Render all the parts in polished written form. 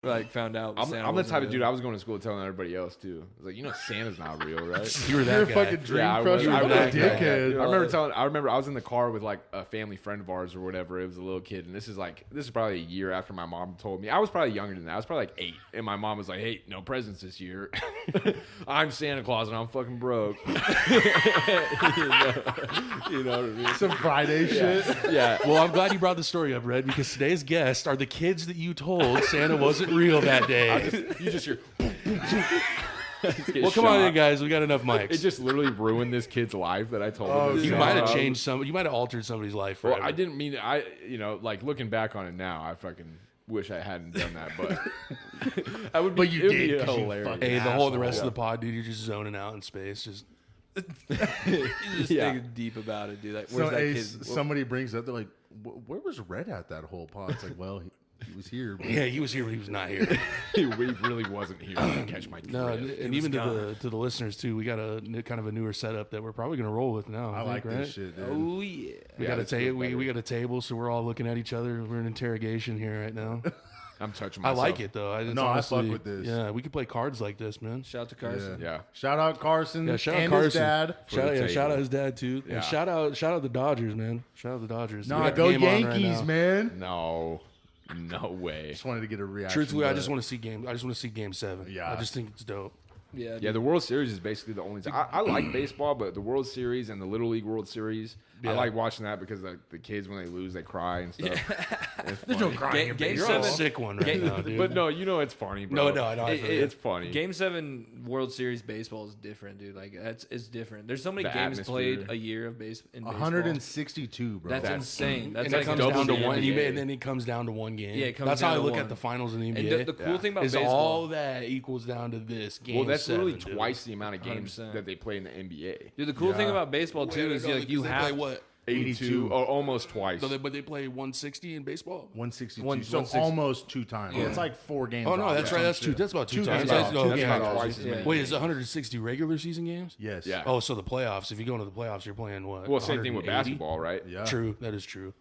like found out. I'm the type of dude. I was going to school telling everybody else too. I was like, Santa's not real, right? You were that You're a guy. fucking dream I crusher. was What a that guy. dickhead. I remember I was in the car with like a family friend of ours or whatever. It was a little kid, and this is probably a year after my mom told me. I was probably younger than that. I was probably like 8, and my mom was like, "Hey, no presents this year. I'm Santa Claus and I'm fucking broke." you know what I mean? Some Friday shit. Yeah. Well, I'm glad you brought the story up, Red, because today's guests are the kids that you told Santa wasn't real that day. You just hear. Well, come on in, guys. We got enough mics. It just literally ruined this kid's life that I told him. You might have changed some. You might have altered somebody's life forever. Well, I didn't mean like looking back on it now, I fucking wish I hadn't done that, but I would be. But you did, 'cause you hilarious. fucking Hey, the rest asshole. of the pod, dude, you're just zoning out in space. Just You just think deep about it, dude. Like, where's So, that hey, kid? somebody brings up, they're like, where was Red at that whole pod? It's like, well, he was here. But yeah, he was here, but he was not here. He really wasn't here to catch my No, drift. and even to the listeners too, we got a kind of a newer setup that we're probably gonna roll with now. I I like think, right? this shit, dude. Oh yeah. We Yeah, got a this feels table. better. We got a table, so we're all looking at each other. We're in interrogation here right now. I'm touching I myself. like it though. No, I fuck with this. Yeah, we could play cards like this, man. Shout out to Carson. Yeah. Shout out Carson Yeah, shout out and Carson. his dad. Shout out his dad too. Yeah. And shout out the Dodgers, man. Shout out the Dodgers. We Nah, got the go game on right Yankees, now. man. No way. Just wanted to get a reaction. Truthfully, I but- just want to see game 7. Yeah. I just think it's dope. Yeah. Yeah, the World Series is basically the only time. I like baseball, but the World Series and the Little League World Series, I like watching that because the kids, when they lose, they cry and stuff. It's There's no funny. crying in Game You're baseball. on a seven- sick one right now, dude. But no, it's funny, bro. No, I feel you. It's funny. Game 7 World Series baseball is different, dude. Like it's different. There's so many The games atmosphere. played a year of baseball. 162, bro. That's insane. That's and like it comes double down to the one. NBA. And then it comes down to one game. Yeah, it comes That's down how I to look one. at the finals in the And NBA. the cool thing about is baseball, all that equals down to this game. Well, that's 7, literally dude. twice the amount of games 100%. that they play in the NBA. dude. The cool thing about baseball too Wait, is no, like you they have play what? 82 or almost twice. But they play 160 in baseball. 162. One- so 160. almost 2 times. It's like 4 games. Oh no, off, that's yeah. right. That's two. That's about two times. games off. Oh, Two okay. games about off. twice as Yeah. many. Wait, is it 160 regular season games? Yes. Yeah. Oh, so the playoffs. If you go into the playoffs, you're playing what? Well, same thing with 180? basketball, right? Yeah. True. That is true.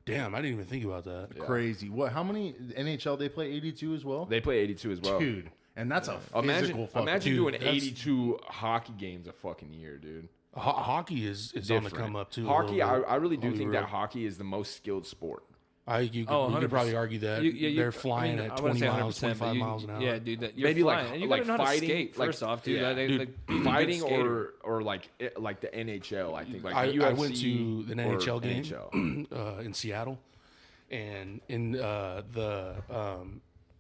Damn, I didn't even think about that. Crazy. What? How many NHL they play 82 as well? They play 82 as well. Dude, and that's a physical Imagine fucking. doing Dude, that's- 82 hockey games a fucking year, dude. Hockey is on the Different. come up too. a Hockey, little bit. I really do I'll be think real. that hockey is the most skilled sport. You Oh, could 100%. probably argue that they're flying at 20 miles, 25 miles an hour. Yeah, dude. You're Maybe like- flying. And you like gotta know how to fighting, skate like- first off, dude. yeah. Like, Dude, like, be a good Fighting skater. or like the NHL, I think. Like I UFC went to an or NHL game NHL. in Seattle, and in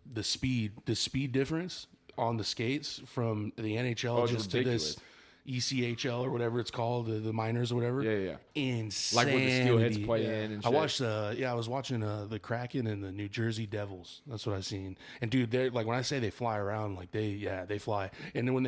the speed difference on the skates from the NHL it's just to ridiculous. this ECHL or whatever it's called, the minors or whatever. Yeah. Insane. Like where the Steelheads play in and I shit. watched. I was watching the Kraken and the New Jersey Devils. That's what I seen. And dude, they're like when I say they fly around, like they fly. And then when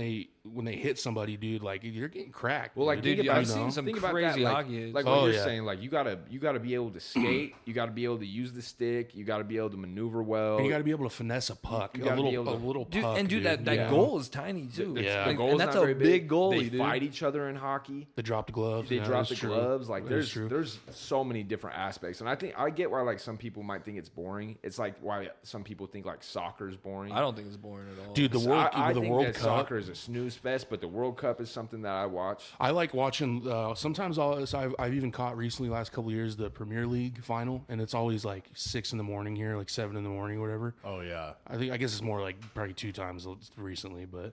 they hit somebody, dude, like you're getting cracked. Well, like dude. think about, I've seen some think about crazy that, hockey hits. like Oh, what you're yeah. saying. Like you gotta be able to skate. You gotta be able to use the stick. You gotta be able to maneuver well. And you got to be able to finesse a puck, You a gotta be little, able to- little Dude, puck. and dude, that Yeah. goal is tiny too. Yeah. Like, goal's and that's not a very big goal. They dude. fight each other in hockey. They drop the gloves. They Yeah, drop that's the true. gloves. Like That is true. there's so many different aspects, and I think I get why like some people might think it's boring. It's like why some people think like soccer is boring. I don't think it's boring at all. Dude, the So World, I the think World that Cup. soccer is a snooze fest, but the World Cup is something that I watch. I like watching. Sometimes I've even caught recently, last couple of years, the Premier League final, and it's always like 6 in the morning here, like 7 in the morning, whatever. Oh yeah. I guess it's more like probably 2 times recently, but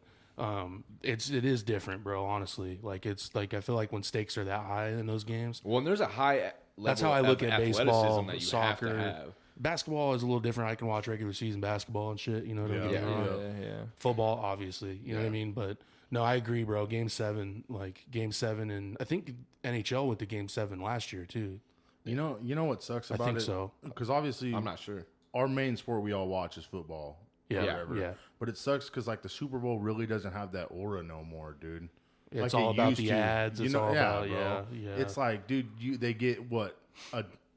it is different, bro. Honestly, like it's like I feel like when stakes are that high in those games, Well, and there's a high level that's how I look of at athleticism baseball, that you soccer. have to have. Basketball is a little different. I can watch regular season basketball and shit. You know what I mean? Yeah. yeah. Football, obviously. You know what I mean? But no, I agree, bro. Game 7, and I think NHL went to Game 7 last year too. You know what sucks about think it? so. Because obviously, I'm not sure. our main sport we all watch is football. Yeah, Whatever. yeah. But it sucks because like the Super Bowl really doesn't have that aura no more, dude. It's Like all it about used the to. ads. It's all about bro. yeah. It's like, dude, they get what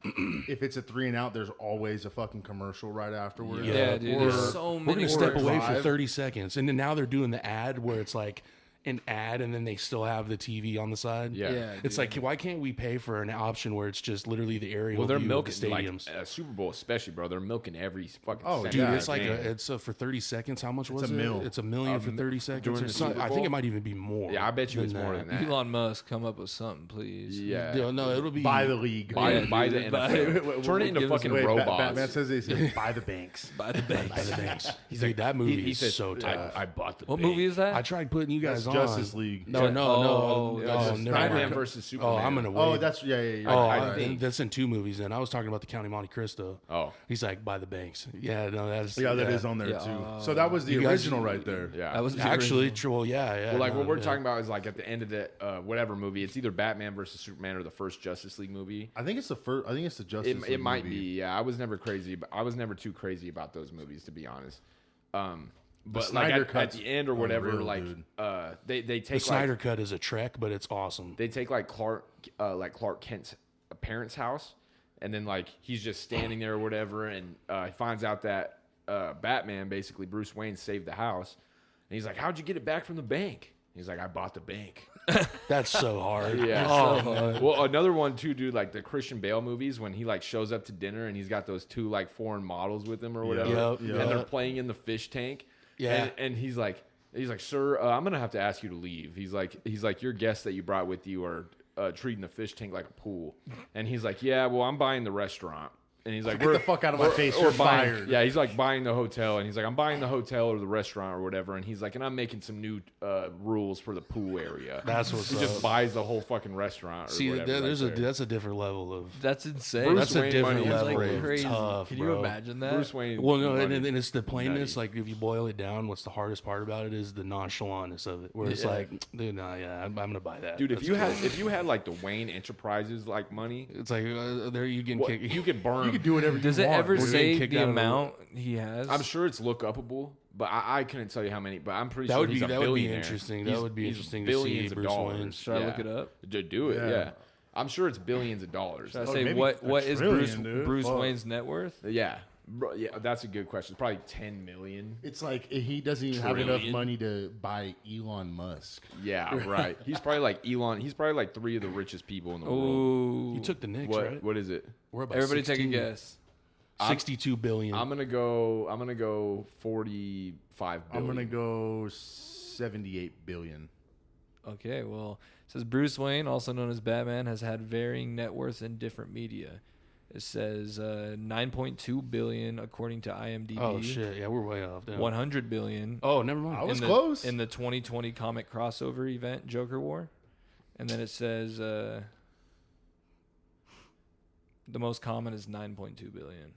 if it's a 3 and out, there's always a fucking commercial right afterwards. Yeah, dude. Or- There's so We're many. gonna step away for drive. 30 seconds, and then now they're doing the ad where it's like an ad and then they still have the TV on the side. Yeah. It's like, why can't we pay for an option where it's just literally the aerial Well, they're view milking of the stadiums? like Super Bowl, especially, bro. They're milking every fucking. Oh, second Dude, of it's the like game. it's for 30 seconds. How much was a it? mil. It's $1 million for 30 seconds. during Or the something. Super I think Bowl? it might even be more. Yeah, I bet you it's more than that. Elon Musk, come up with something, please. Yeah. No, it'll be Buy the league. Buy the dude, buy- NFL. Turn it into give us- fucking Wait, robots. Batman says he said, buy the banks. By the banks. By the banks. He's like, that movie He is said, so tough. I bought the What bank. movie is that? I tried putting you guys That's on. Justice League. No, Oh, never Batman mind. versus Superman. Oh, I'm gonna wait. Oh, that's yeah. Oh, Right. that's in 2 movies. Then I was talking about the County Monte Cristo. Oh. He's like, by the banks. Yeah, no, that's Yeah, that is on there Yeah. too. So that was the You guys- original right there. Yeah. That was the actually original. true. Well, yeah. Well, like no, what we're yeah. talking about is like at the end of the whatever movie. It's either Batman versus Superman or the first Justice League movie. I think it's the first. I think it's the Justice League It might movie. be. Yeah, I was never crazy, but I was never too crazy about those movies, to be honest. But like Snyder at Cut's the end or whatever, unreal, like dude. they The take Snyder like Cut is a trek, but it's awesome. they take like Clark Kent's parents' house, and then like he's just standing there or whatever, and he finds out that Batman, basically Bruce Wayne, saved the house, and he's like, "How'd you get it back from the bank?" He's like, "I bought the bank." That's so hard. Yeah. Oh, Well, another one too, dude. Like the Christian Bale movies, when he like shows up to dinner and he's got those 2 like foreign models with him or whatever, Yep, and yep. they're playing in the fish tank. Yeah. And he's like, sir, I'm gonna have to ask you to leave. He's like, your guests that you brought with you are treating the fish tank like a pool. And he's like, yeah, well, I'm buying the restaurant. And he's like, Get the fuck out of my face! You're buying, fired. yeah, he's like buying the hotel, and he's like, I'm buying the hotel or the restaurant or whatever, and he's like, and I'm making some new rules for the pool area. That's what's he up. just buys the whole fucking restaurant. Or See, whatever there's right there. that's a different level of. That's insane. Bruce That's a Wayne different money is level like of crazy. tough, Can you bro. imagine that? Bruce Wayne. Well, no, money and it's the is plainness. nutty. Like if you boil it down, what's the hardest part about it is the nonchalantness of it. Where it's Yeah. like, dude, nah, yeah, I'm gonna buy that, Dude, That's if you had like the Wayne Enterprises like money, it's like there you can kick. you could burn. You can do whatever Does you it want. ever We're say getting kicked the out of amount he has? I'm sure it's look upable, but I couldn't tell you how many. But I'm pretty That sure would be he's a that would be billionaire. interesting. He's- That would be he's interesting to see billions of Bruce dollars. Wayne. Should I look it up? To do it, Yeah. yeah. I'm sure it's billions of dollars. Should I Oh, say maybe what a is trillion, dude. Bruce Fuck. Wayne's net worth? Yeah, bro, yeah, that's a good question. It's probably 10 million. It's like he doesn't even have enough Trillion. money to buy Elon Musk. Yeah, right. He's probably like Elon. He's probably like 3 of the richest people in the world. Oh, You took the Knicks, What? right? What is it? We're about everybody take a 16 guess. 62 billion. I'm gonna go 45 billion. I'm gonna go 78 billion. Okay, well, it says Bruce Wayne, also known as Batman, has had varying net worths in different media. It says 9.2 billion according to IMDb. Oh shit! Yeah, we're way off. Damn. 100 billion. Oh, never mind. I was in close. in the 2020 comic crossover event Joker War, and then it says the most common is 9.2 billion.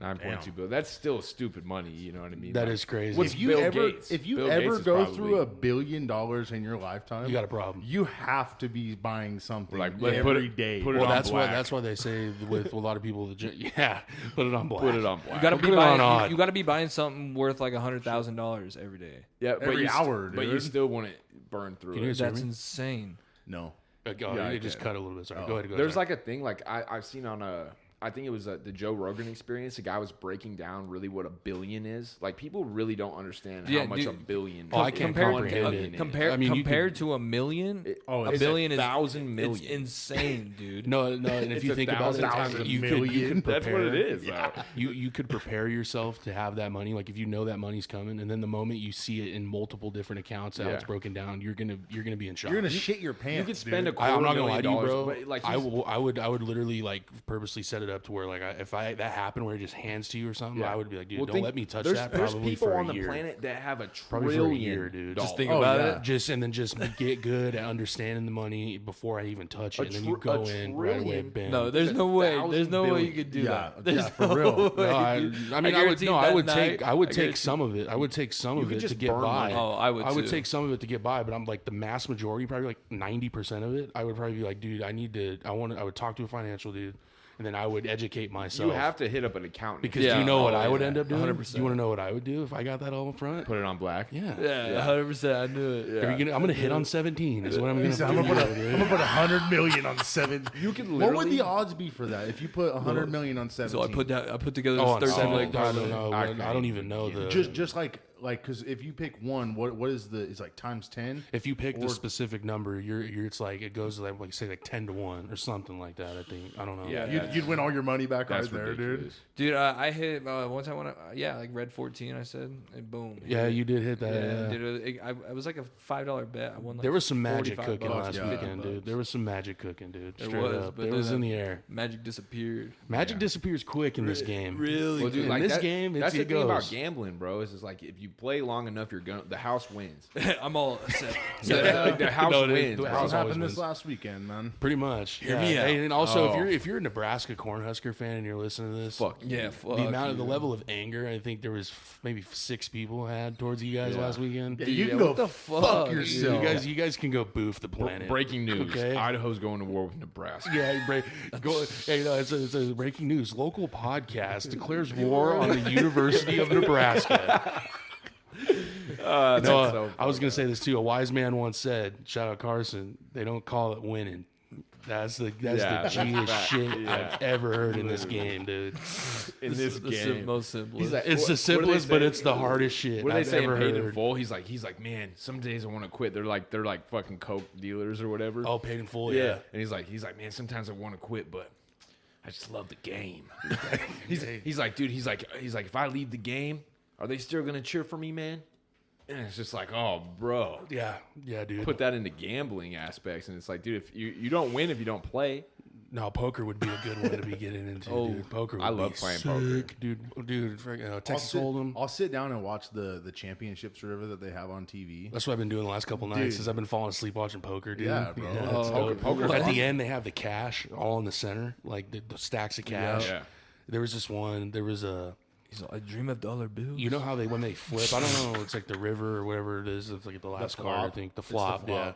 9.2 billion. That's still stupid money. You know what I mean? That Like, is crazy. what's If you Bill ever, Gates? if you Bill ever Gates is go probably- through $1 billion in your lifetime, You got a problem. You have to be buying something Like, every put it- day. put it Well, on that's why black. they say with a lot of people. Yeah, put it on black. Put it on black. You gotta Put be it on buying. odd. You gotta be buying something worth like $100,000 every day. Yeah, but every you hour, but you dude. still want it burned through. Can you it. hear That's me? insane. No. Oh, Yeah, you I just can. cut a little bit. Sorry. Oh. Go ahead. There's sorry. like a thing like I've seen on I think it was the Joe Rogan Experience. A guy was breaking down really what a billion is. Like people really don't understand Yeah, how much dude. a billion. Oh, I can't Compared- comprehend billion it. is. Compared I mean, you compared to $1 million, Oh, a it's billion is 1,000 million. It's insane, dude. No, and if It's you think about it, 1,000 you million. could That's what it prepare. is. though. You could prepare yourself to have that money. Like if you know that money's coming, and then the moment you see it in multiple different accounts, how Yeah. it's broken down, you're gonna be in shock. You're gonna shit your pants. You could spend dude. a I'm $250,000, not gonna lie to you, bro. but, like, I he's- would literally like purposely set it up to where like if that happened where it just hands to you or something, Yeah. I would be like, dude, Well, don't think- let me touch there's, that. There's Probably people for a on the year. planet that have a Probably for a trillion. year, dude. Just think dollars. about yeah. it. Just get good at understanding the money before I even touch it, and then you tr- go a in right away. trillion? Bam. No, there's It's no way. 1,000 There's no way billion. you could do Yeah, that. There's yeah, for no real. No, way. I dude. mean, I would guarantee no, I that would night- take I would take guarantee- some of it. I would take some You of could it to just get burn by. money. Oh, I would too. take some of it to get by, but I'm like the mass majority, probably like 90% of it. I would probably be like, dude, I would talk to a financial dude, and then I would educate myself. You have to hit up an accountant because Yeah. do you know what Oh, I would yeah. end up doing? 100%. You want to know what I would do if I got that all in front? put it on black. Yeah. Yeah, 100%. I knew it. Are you I'm gonna hit on 17. Is what I'm gonna He said, I'm do. gonna put 100 million on 7. You can What would literally. the odds be for that if you put 100 million on 17? So I put together Oh, this on 13 seven, leg I parlay. don't know. I I don't even know the. just like like, because if you pick one, what is it's like times 10? If you pick the specific number, you're it's like it goes like say like 10 to 1 or something like that. I think I don't know. Yeah. You'd win all your money back That's right there, dude. ridiculous. Dude, I hit one time when like red 14. I said, and boom. Yeah, you did hit that. Yeah, Yeah. dude, it was like a $5 bet. I won. Like There was some magic 45 cooking bucks, last 50 weekend, dude. bucks. There was some magic cooking, dude. There Straight was, up. but It was then in the air. Magic disappeared. Magic disappears quick in this game. Really? Well, dude, In like this that, game, that's the it thing about goes. gambling, bro. Is like if you play long enough, the house wins. I'm all set. Like the house No, wins. the bro. house What always happened this wins. last weekend, man? Pretty much. Hear me out. And also, Oh. if you're a Nebraska Cornhusker fan and you're listening to this, Fuck Yeah, fuck the amount of the you. level of anger I think there was maybe 6 people had towards you guys last weekend. Yeah, Dude, you yeah, can what go the fuck fuck, dude? yourself. You guys can go boof the planet. Breaking news: Okay. Idaho's going to war with Nebraska. Yeah, it's a breaking news. Local podcast declares war on the University of Nebraska. I was gonna say this too. A wise man once said, "Shout out Carson. They don't call it winning." That's the G-est shit I've ever heard in this game, dude. In this the game, most simplest. He's like, It's the simplest, but it's the hardest shit What do they I've say in ever Paid in heard. Full? He's like, man, some days I want to quit. They're like fucking coke dealers or whatever. Oh, paid in full, yeah. yeah. And he's like, man, sometimes I want to quit, but I just love the game. he's like, dude, he's like, if I leave the game, are they still gonna cheer for me, man? And it's just like, oh, bro. Yeah, dude. Put that into gambling aspects, and it's like, dude, if you don't win if you don't play. No, poker would be a good one to be getting into, dude. Poker would I love be playing sick, poker. Dude, Texas Hold'em. I'll sit down and watch the championships or whatever that they have on TV. That's what I've been doing the last couple nights Dude. since I've been falling asleep watching poker, dude. Yeah, bro. it's Oh, dope. poker's At fun. the end, they have the cash all in the center, like the stacks of cash. Yeah. There was this one. There was a. He's like, I dream of dollar bills. You know how when they flip? I don't know. It's like the river or whatever it is. It's like the last card, I flop. think. The It's the flop, flop. yeah.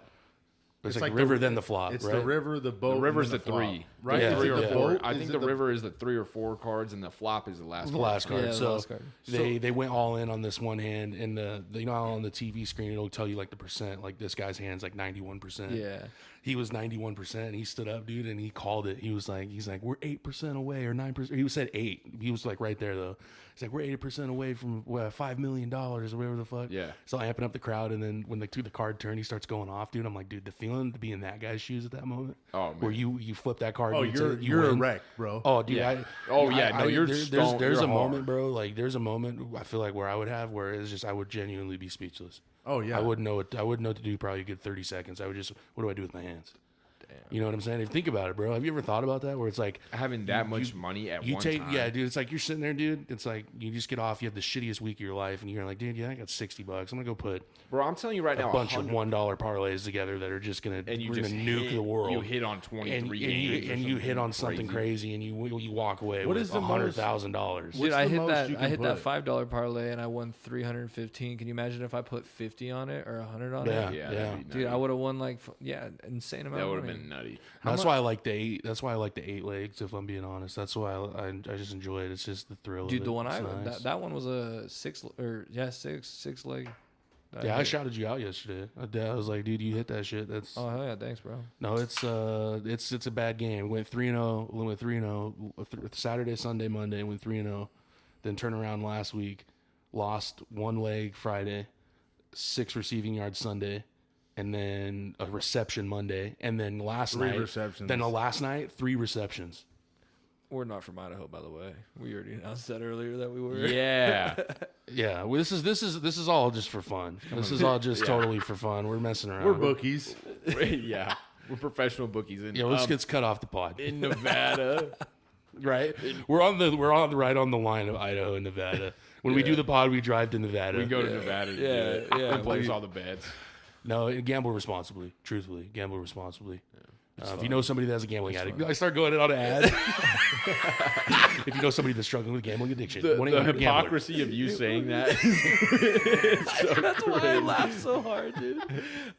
But it's It's like like the river, the- then the flop, It's right? the river, the boat. The river's and the flop, three, right? Yeah, The three Is or it the four. boat? I Is think it the river is the 3 or 4 cards, and the flop is the last. The last card. Yeah, the so last card. they went all in on this one hand, and you know how on the TV screen it'll tell you like the percent. Like this guy's hand's like 91%. Yeah. He was 91%, and he stood up, dude, and he called it. He's like, we're 8% away or 9%. He said 8. He was like right there though. He's like, we're 8% away from $5 million or whatever the fuck. Yeah. So amping up the crowd, and then when the card turn, he starts going off, dude. I'm like, dude, the feeling to be in that guy's shoes at that moment. Oh, man. Where you flip that card. Oh, dude, you're a win. wreck, bro. Oh, dude. Yeah. No, you're there's stoned. there's You're a hard. moment, bro. Like there's a moment I feel like where I would have where it's just I would genuinely be speechless. Oh, yeah. I wouldn't know what to do probably a good 30 seconds. I would just what do I do with my hands? You know what I'm saying? If you think about it, bro. Have you ever thought about that? Where it's like Having that much money at you one take, time. yeah, dude. It's like you're sitting there, dude. It's like you just get off. You have the shittiest week of your life, and you're like, dude, yeah, I got $60. I'm gonna go put Bro, I'm telling you right a now, bunch of 100 $1 parlays together that are just gonna and you we're just gonna nuke hit, the world. You hit on 23 games, or you hit something on something crazy, and you walk away What with is the most- $100,000. Dude, What's I the hit most that. you I can hit that put? $5 parlay and I won 315. Can you imagine if I put 50 on it or 100 on Yeah. it? Yeah, that'd be Dude, nutty. I would have won like insane amount. That of would have money. been nutty. That's why I like the 8. That's why I like the 8 legs. If I'm being honest, that's why I just enjoy it. It's just the thrill. Dude, of it. the one It's I nice. that one was a six leg. Yeah, I shouted you out yesterday. I was like, dude, you hit that shit. That's Oh hell yeah, thanks, bro. no, it's a bad game. Went 3-0. Went 3-0 Saturday, Sunday, Monday. Went 3-0. Then turn around last week, lost 1 leg Friday, 6 receiving yards Sunday, and then a reception Monday, and then last 3 night receptions. Then the last night 3 receptions. We're not from Idaho, by the way. We already announced that earlier that we were. Yeah. Yeah, well, this is all just for fun. This is all just totally for fun. We're messing around. We're bookies. Yeah. We're professional bookies in, Yeah, let's get cut off the pod. in Nevada. Right, we're on right on the line of Idaho and Nevada. When we do the pod, we drive to Nevada. We go to Nevada. Yeah. And place all the bets. No, gamble responsibly. Truthfully, gamble responsibly. If you know somebody that has a gambling addict, I start going on an ad. If you know somebody that's struggling with gambling addiction, The 1-800 gambler. hypocrisy of you saying that. That's why I laughed so hard, dude.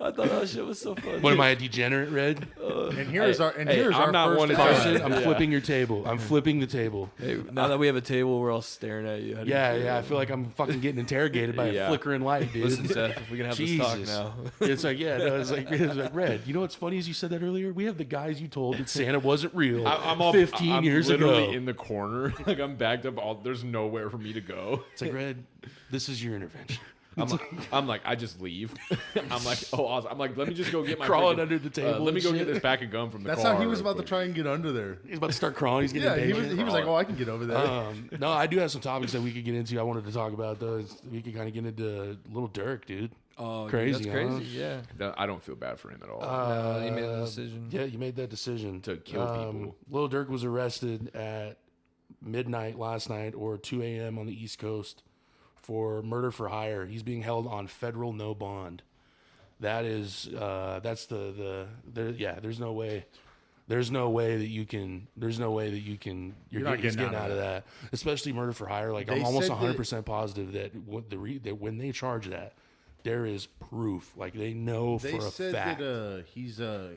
I thought that shit was so funny. What am I, a degenerate, Red? And here's our I'm not first one to ad. Carson, I'm flipping your table. I'm flipping the table. Hey, now that we have a table, we're all staring at you. How do you feel? Yeah. I feel like I'm fucking getting interrogated by a Yeah. flickering light, dude. Listen, Seth, if we can have this talk Jesus. now. It's like, it's like, Red. You know what's funny is you said that earlier? We have the guys you told that Santa wasn't real I'm 15 years literally ago. in the corner. Like I'm backed up. There's nowhere for me to go. It's like, Red, this is your intervention. I'm like, I just leave. I'm like, oh, awesome. I'm like, let me just go get my Crawling freaking- under the table let me and go shit. get this pack of gum from the That's car. how he was real about to quick. try and get under there. He's about to start crawling. He's getting Yeah, he impatient. was like, oh, I can get over there. No, I do have some topics that we could get into. I wanted to talk about those. We could kind of get into Lil Durk, dude. Oh, Crazy, dude, huh? that's crazy. Yeah. I don't feel bad for him at all. No, he made the decision. Yeah, you made that decision To kill people. Lil Durk was arrested at midnight last night or 2 a.m. on the East Coast for murder for hire. He's being held on federal no bond. That is, that's there's no way. There's no way that you can. There's no way that you can. You're not he's getting out of that. Especially murder for hire. Like They I'm almost said 100% positive that that when they charge that, there is proof. Like they know They for a said fact that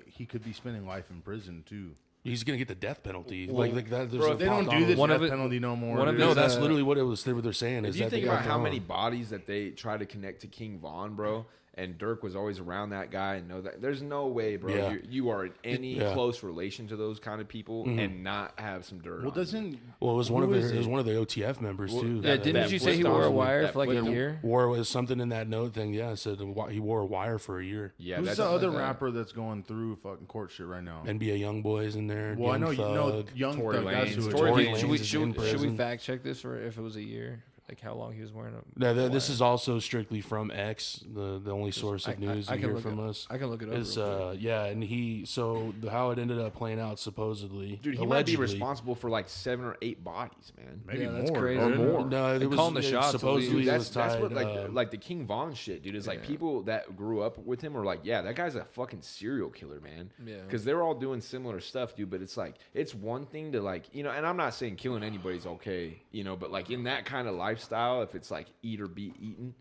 he could be spending life in prison too. he's gonna get the death penalty. Well, like that. bro, They don't do the One of death it- penalty no more. one of dude. No, Is, that's literally what they're saying. If Is you that think they about got how thrown. many bodies that they try to connect to King Von, bro, and Dirk was always around that guy and know that there's no way, bro, Yeah. you are in any Yeah. close relation to those kind of people and not have some dirt. Well, on you. doesn't Well, it was one who of is it was it? one of the OTF members too. Yeah, That- didn't that you say he flipped wore a on- wire that for like a flipped- year? War was something in that note thing. Yeah, it said he wore a wire for a year. Yeah, Who's that's the other like that. rapper that's going through fucking court shit right now? NBA young boys in there. Well, I know Young you know Thug. Young Tory Thug. That's Lanez. who it Tory is. Lanez Should we is in should we prison. fact check this for if it was a year? Like how long he was wearing a No, this wire? is also strictly from X, the only source of news you hear from us. I can look it up. Is real quick. yeah, and how it ended up playing out supposedly. dude, he might be responsible for like 7 or 8 bodies, man. Maybe Yeah, that's more. crazy. Or more. No, They it was called the shots, at supposedly least. it was That's tied. what like the King Von shit, dude. Is like Yeah. people that grew up with him are like, yeah, that guy's a fucking serial killer, man. Yeah. Because they're all doing similar stuff, dude. But it's like it's one thing to like, you know, and I'm not saying killing anybody's okay, you know, but like in that kind of lifestyle, if it's like eat or be eaten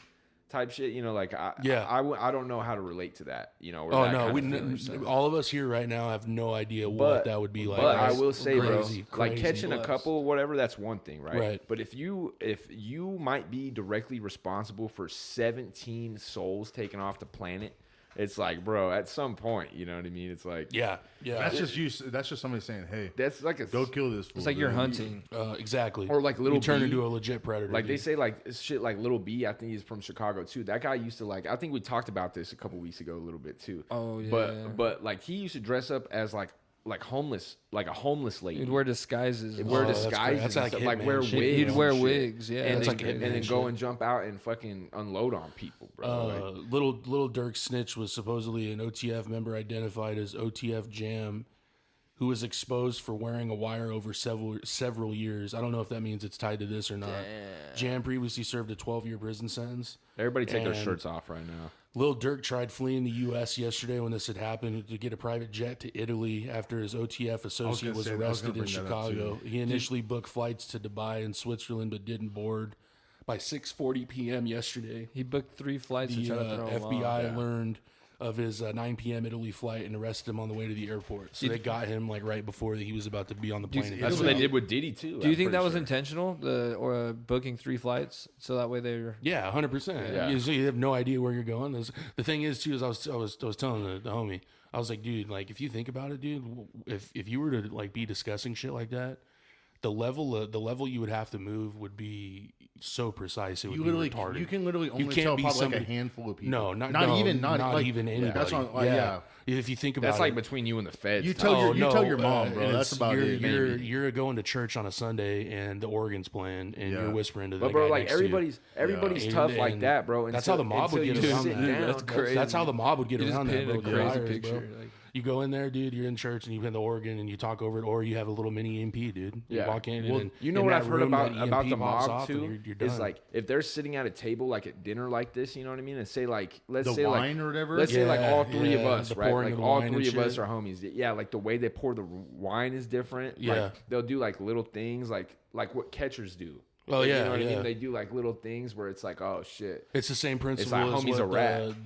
type shit, you know, like I don't know how to relate to that, you know. Or Oh that no, kind of feeling. all of us here right now have no idea what But that would be like. But I That's will say, crazy, bro, like crazy. catching a couple, whatever, that's one thing, right? Right. But if you might be directly responsible for 17 souls taken off the planet, it's like, bro, at some point, you know what I mean? It's like, Yeah. That's just you. That's just somebody saying, "Hey, that's like a go kill this fool." It's like you're dude. hunting. Exactly. Or like Little you turn B. into a legit predator. Like they dude. say, like shit, like Little B. I think he's from Chicago too. That guy used to like. I think we talked about this a couple weeks ago a little bit too. Oh, yeah. But like he used to dress up as like homeless, like a homeless lady. He'd wear disguises. and Wear Oh, that's disguises, crazy. That's and like stuff, Hitman like wear shit. wigs. He'd and wear shit. wigs, yeah. and That's then, like and Hitman then shit. go and jump out and fucking unload on people, bro. Like, Little Dirk snitch was supposedly an OTF member identified as OTF Jam, who was exposed for wearing a wire over several years. I don't know if that means it's tied to this or not. Jam previously served a 12-year prison sentence. everybody take their And- shirts off right now. Lil Durk tried fleeing the U.S. yesterday when this had happened to get a private jet to Italy after his OTF associate was gonna arrested in bring that up, Chicago. too. He initially booked flights to Dubai and Switzerland, but didn't board. By 6:40 p.m. yesterday, He booked 3 flights to the try to throw him FBI off. learned of his 9 p.m. Italy flight and arrested him on the way to the airport. So they got him like right before he was about to be on the you plane. think- That's Italy- what they did with Diddy too. Do you I'm think that pretty was sure. intentional? Or booking 3 flights so that way they're Yeah, 100%. Yeah. You have no idea where you're going. The thing is, too, is I was telling the homie, I was like, dude, like if you think about it, dude, if you were to like be discussing shit like that, the level you would have to move would be so precise. It would You be literally, retarded. you can literally only can't tell be probably somebody- like a handful of people. No, not even like, anybody. That's what, like, yeah. If you think about That's like it, between you and the feds. You type. tell you tell your mom, bro. and That's it's- about it. You're going to church on a Sunday and the organ's playing and Yeah. you're whispering to the But bro, guy like next to you. everybody's Yeah. tough And- like that, bro. That's how the mob would get around that. That's crazy. That's how the mob would get You just around that, painted bro. a The crazy liars, picture. bro. Like, You go in there, dude. You're in church and you hit the organ and you talk over it, or you have a little mini EMP, dude. You Yeah. walk in Well, and you know in what that I've heard room, about that EMP the pops mob off and too you're is done. like if they're sitting at a table like at dinner like this, you know what I mean, and say like let's The say wine like or whatever? let's say like all Yeah, 3 of yeah, us, the right? pouring Like of the all wine and 3 of us shit. are homies. Yeah, like the way they pour the wine is different. Yeah. Like, they'll do like little things like what catchers do. Oh, Like, yeah, you know what I yeah. mean? They do like little things where it's like, oh shit. It's the same principle like as homie's what a rat.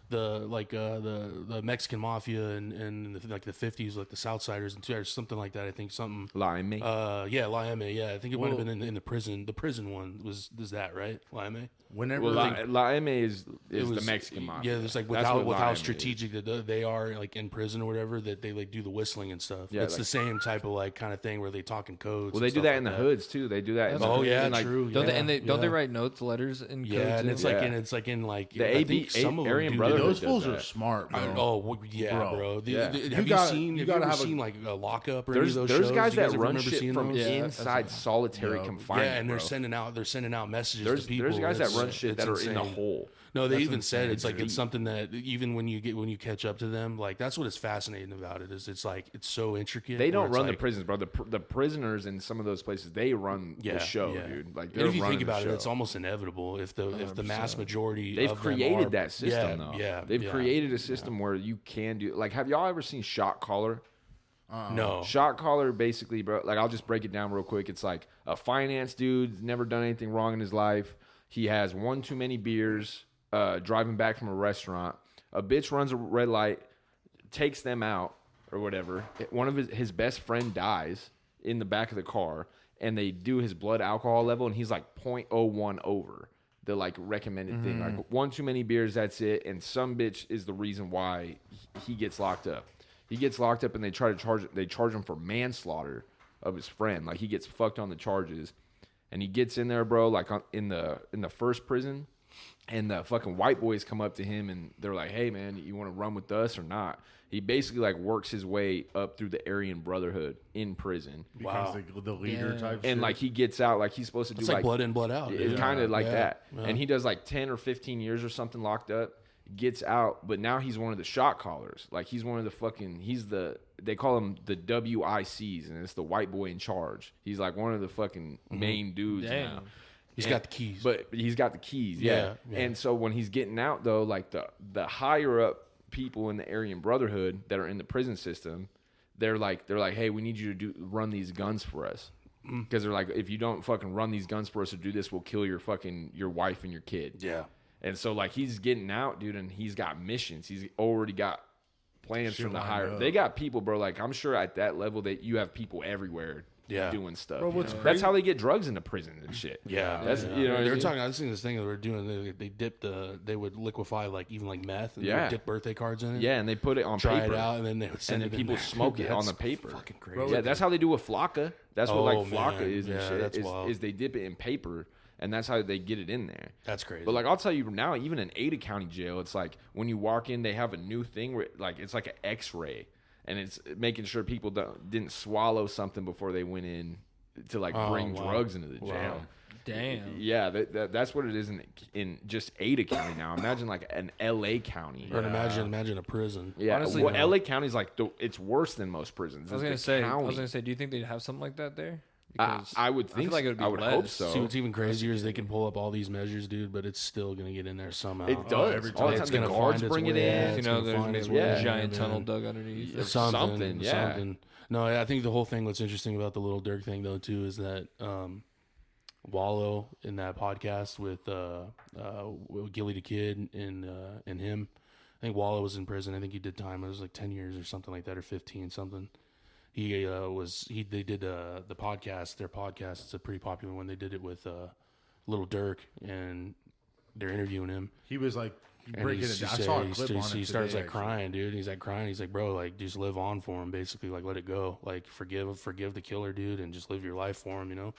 the Mexican mafia and like the 50s, like the Southsiders and or something like that. I think something. Lying me. Laime. Yeah, I think it might have been in the prison. The prison one was that right? Laime. Whenever Well, Laime is is the Mexican mafia. Yeah, it's like with how strategic that they are, like in prison or whatever, that they like do the whistling and stuff. Yeah, it's like, the same type of like kind of thing where they talk in codes. Well, they do that in the hoods too. They do that. Oh yeah, like, true. Don't they write notes, letters, and codes? Yeah, and it's like in like the AB, some of Aryan Brotherhood. Those fools are smart, bro. Oh yeah, bro. Have you seen like a lockup or any of those shows? There's guys that run shit from inside solitary confinement. Yeah, and they're sending out messages to people. There's guys that run shit that are in the hole. No, they even said it's like it's something that even when you catch up to them, like that's what is fascinating about it. Is it's like it's so intricate. They don't run the prisons, bro. The prisoners in some of those places, they run the show, dude. Like if you think about it, it's almost inevitable if the mass majority they've created that system though. Yeah, they've created a system where you can do like. Have y'all ever seen Shot Caller? No. Shot Caller, basically, bro. Like I'll just break it down real quick. It's like a finance dude, never done anything wrong in his life. He has one too many beers. Driving back from a restaurant, a bitch runs a red light, takes them out or whatever. One of his best friend dies in the back of the car, and they do his blood alcohol level, and he's like 0.01 over the like recommended thing. Like one too many beers, that's it. And some bitch is the reason why he gets locked up. He gets locked up, and they charge him for manslaughter of his friend. Like he gets fucked on the charges, and he gets in there, bro. Like in the first prison. And the fucking white boys come up to him and they're like, hey, man, you want to run with us or not? He basically like works his way up through the Aryan Brotherhood in prison. Becomes the leader type shit. And like he gets out, like he's supposed to do like blood in, blood out. It's kind of like that. Yeah. And he does like 10 or 15 years or something locked up, gets out, but now he's one of the shot callers. Like he's one of the fucking, they call him the WICs, and it's the white boy in charge. He's like one of the fucking main dudes now. He's got the keys. But he's got the keys, yeah. And so when he's getting out, though, like the higher up people in the Aryan Brotherhood that are in the prison system, they're like, hey, we need you to run these guns for us. Because they're like, if you don't fucking run these guns for us or do this, we'll kill your wife and your kid. Yeah. And so like he's getting out, dude, and he's got missions. He's already got plans from the higher. They got people, bro. Like I'm sure at that level that you have people everywhere. Doing stuff. Bro, that's how they get drugs into prison and shit. Yeah, that's you know. They're talking. I've seen this thing that they're doing. They would liquefy like even like meth. And they would dip birthday cards in it. Yeah, and they put it on try paper. it out, and then they would send it. People smoke it on the paper. Fucking crazy. Bro, yeah, that's how they do with Flocka. That's what like Flocka is and shit. That's wild. Is they dip it in paper, and that's how they get it in there. That's crazy. But like I'll tell you now, even in Ada County Jail, it's like when you walk in, they have a new thing where like it's like an X-ray, and it's making sure people didn't swallow something before they went in. To like bring drugs into the jail. Damn. Yeah, that's what it is in just Ada County now. Imagine like an LA County. Or imagine a prison. Yeah, honestly, LA County is like it's worse than most prisons. I was gonna say, do you think they'd have something like that there? I would think. I feel like it would be I would hope so. See, what's even crazier is they can pull up all these measures, dude, but it's still gonna get in there somehow. It does. Every all the time. time the guards bring it in. You know, there's a giant tunnel dug underneath. Something. No, I think the whole thing. What's interesting about the Lil Durk thing, though, too, is that Wallow in that podcast with Gilly the Kid and him. I think Wallow was in prison. I think he did time. It was like 10 years or something like that, or 15 something. They did the podcast. Their podcast. It's a pretty popular one. They did it with Lil Durk, and they're interviewing him. He was like. I saw a clip on it. He starts like crying, dude. He's like crying. He's like, bro, like just live on for him, basically. Like let it go. Like forgive the killer, dude, and just live your life for him, you know.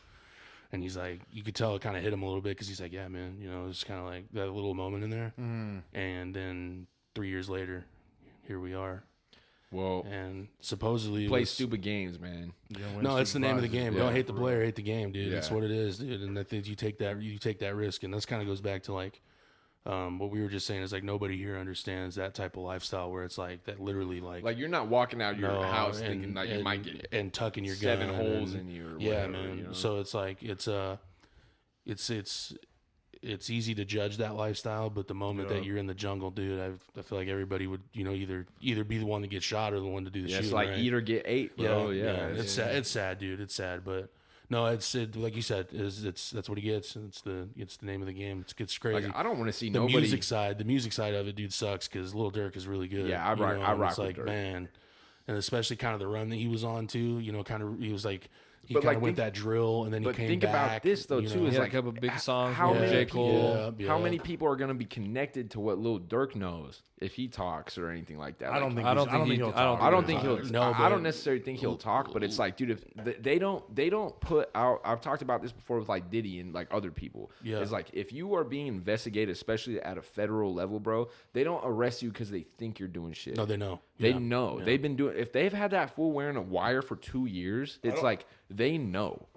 And he's like, you could tell it kind of hit him a little bit because he's like, yeah, man, you know, it's kind of like that little moment in there. And then 3 years later, here we are. Well, and supposedly play stupid games, man. No, it's the name of the game. Don't hate the player, hate the game, dude. Yeah. That's what it is, dude. And I think you take that risk, and this kind of goes back to like. What we were just saying is like nobody here understands that type of lifestyle where it's like that literally like you're not walking out of your house thinking like you might get and tucking your 7 gun holes in you or yeah whatever, man you know? So it's like it's easy to judge that lifestyle, but the moment that you're in the jungle, dude, I feel like everybody would either be the one to get shot or the one to do the shooting. It's like right? eat or get ate, bro. Yeah. It's sad. It's sad, dude. It's sad, but no, like you said, that's what he gets. It's the name of the game. It's crazy. Like, I don't want to see the nobody. The music side of it, dude, sucks because Lil Durk is really good. Yeah, I rock it's with like Durk. Man, and especially kind of the run that he was on too. You know, kind of he was like He But, kind like, of went think- that drill, and then he But came think back. about this though you too. know. Is He had like a couple big songs how with many J. people? Cole. How many people are gonna be connected to what Lil Durk knows if he talks or anything like that? I don't Like, think. I don't he's- think he- he'll I don't talk. I don't think he'll. No, I but- don't necessarily think he'll talk, but it's like, dude, if they don't put out. I've talked about this before with like Diddy and like other people. Yeah. It's like if you are being investigated, especially at a federal level, bro, they don't arrest you because they think you're doing shit. No, they know. They Yeah. know. Yeah. They've been doing. If they've had that fool wearing a wire for 2 years, it's like they know.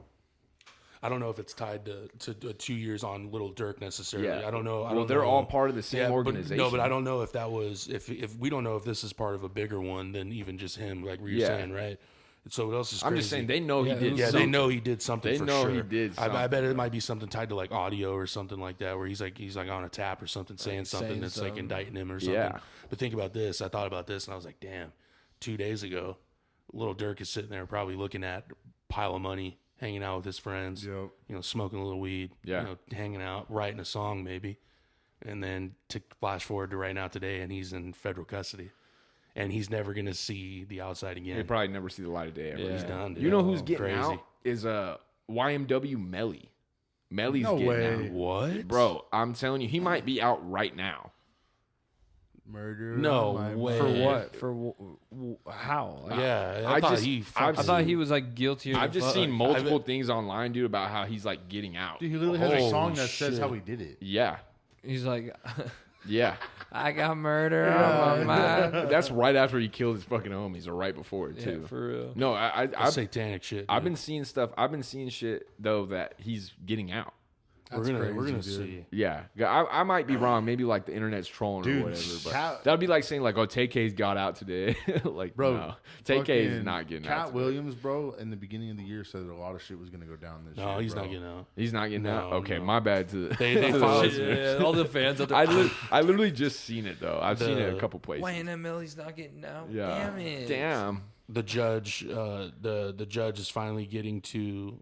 I don't know if it's tied to 2 years on Lil Durk necessarily. Yeah. I don't know. I Well, don't they're know. all part of the same Yeah, organization. But, no, but I don't know if that was if we don't know if this is part of a bigger one than even just him, like we were Yeah. saying, right? So what else is I'm crazy? just saying they know he Yeah, did. Yeah, something. they know he did something. They for know sure. he did I bet something. it might be something tied to like audio or something like that, where he's like on a tap or something, saying something saying that's like something. indicting him or something. Yeah. But think about this. I thought about this and I was like, damn. 2 days ago, Lil Durk is sitting there probably looking at a pile of money, hanging out with his friends, Yep. you know, smoking a little weed, Yeah. you know, hanging out, writing a song maybe, and then to flash forward to right now today, and he's in federal custody. And he's never gonna see the outside again. They probably never see the light of day ever. Yeah. He's done. You know who's dude. getting Crazy. out is YNW Melly. Melly's No getting way. out. What, Bro, I'm telling you, he might be out right now. Murder. No on my way. For mind. what? How? Like, Yeah, I I thought just- he. I've fucking- I thought he was like guilty. I've just seen like, multiple things online, dude, about how he's like getting out. Dude, he literally has a Holy song that says shit. how he did it. Yeah. He's like, Yeah. I got murder on my mind. That's right after he killed his fucking homies or right before it, Yeah, too. for real. No, That's I've satanic shit. I've dude. been seeing stuff. I've been seeing shit, though, that he's getting out. We're That's gonna crazy, dude. see. Yeah, I might be wrong. Maybe like the internet's trolling Dude, or whatever. But Cat- that'd be like saying like, "Oh, TK's got out today." Like, Bro, no, TK is fucking not getting out. Cat today. Williams, bro, in the beginning of the year said that a lot of shit was gonna go down this year. No, he's bro. not getting out. He's not getting out. No, Okay, no. my bad. To They to the filed- listeners. Yeah, all the fans out there. I literally just seen it though. I've seen it a The- couple places. YNW Melly's not getting out. Yeah. Damn it. Damn. The judge, the judge is finally getting to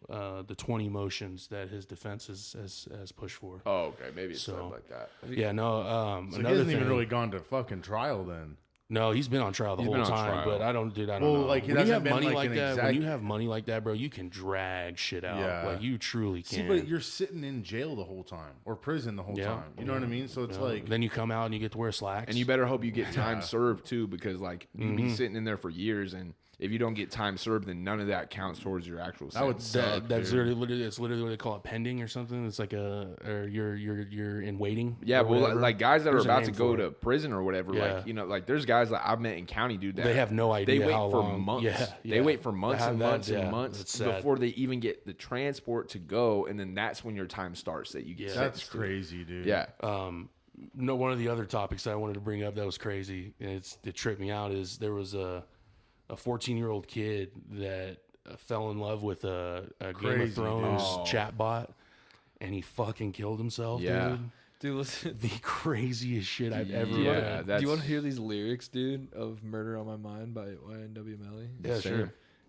the 20 motions that his defense has pushed for. Oh, okay. Maybe it's So- something like that. Yeah, no. So he Another hasn't thing. even really gone to fucking trial then. No, he's been on trial the He's whole been on time. trial. But I don't Well, know. like, he when you hasn't have been, money like, like an that, exact- when you have money like that, bro, you can drag shit out. Yeah. Like you truly See, can. but you're sitting in jail the whole time or prison the whole Yeah. time. You know what I mean? So it's Yeah. like, then you come out and you get to wear slacks. And you better hope you get time Yeah. served too, because like you'd be sitting in there for years, and if you don't get time served, then none of that counts towards your actual That would sentence. suck. That's dude. literally it's literally what they call it, pending or something. It's like or you're in waiting. Yeah, or well, whatever. like guys that There's are a about to name go for to it. prison or whatever, Yeah. like, you know, like there's guys that I've met in county, dude, that They have no idea They wait how for long. months. Yeah, They yeah. wait for months That- and that- months yeah, and months it's sad. before they even get the transport to go, and then that's when your time starts that you get. Yeah. that's sentenced to. crazy, dude. Yeah, No, one of the other topics that I wanted to bring up that was crazy and it tripped me out is there was a 14-year-old kid that fell in love with a Game of Crazy, Thrones dude. chatbot, and he fucking killed himself. Yeah. Dude. Dude, listen. The craziest shit I've ever Yeah, read. Do you want that's- to hear these lyrics, dude, of "Murder on My Mind" by YNW Melly? Yeah, Same. sure.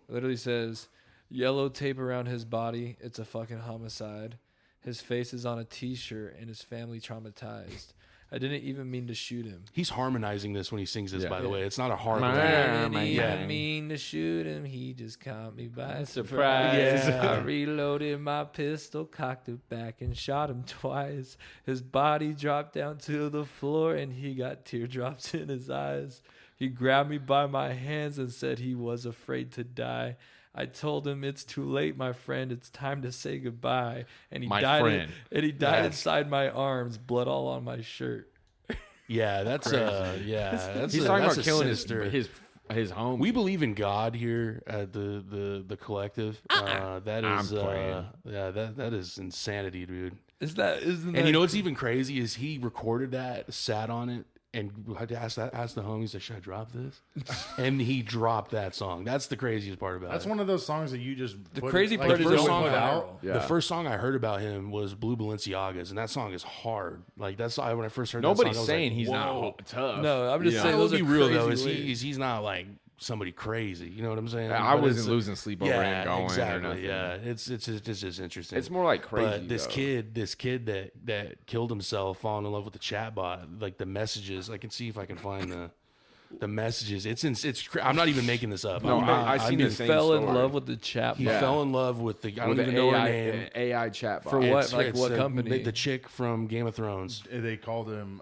It literally says, "Yellow tape around his body. It's a fucking homicide. His face is on a T-shirt, and his family traumatized. I didn't even mean to shoot him. He's harmonizing this when he sings this, Yeah. by the way. It's not a hard My- line. I didn't yeah. even mean to shoot him. He just caught me by Surprise. surprise. I reloaded my pistol, cocked it back, and shot him twice. His body dropped down to the floor, and he got teardrops in his eyes. He grabbed me by my hands and said he was afraid to die. I told him it's too late, my friend. It's time to say goodbye. And he My died. friend. And he died That's- inside my arms, blood all on my shirt. Yeah, that's that's he's a, talking that's about a killing sinister- his home. We believe in God here at the collective. That I'm is playing. that is insanity, dude. Isn't that? And you know what's even crazy is he recorded that, sat on it, and had to ask the homies, like, should I drop this? And he dropped that song. That's the craziest part about That's it. one of those songs that you just The put- crazy like, part is first it song went put viral. out. Yeah. The first song I heard about him was Blue Balenciagas, and that song is hard. Like when I first heard Nobody's that song, I was saying like, he's whoa. not tough. No, I'm just You saying know? Let's those be are real though. crazy Is he's not like somebody crazy? You know what I'm saying? I But wasn't it's- losing sleep over him going exactly. or nothing. Yeah, it's just interesting. It's more like crazy. But this though. kid that killed himself, falling in love with the chatbot, like the messages. I can see if I can find The messages. I'm not even making this up. No, I seen He the same fell in story. love with the chat. He Yeah. fell in love with the. I don't With even the know her AI, name. AI chatbot. For what? It's- Like it's what the- company? The chick from Game of Thrones. They called him.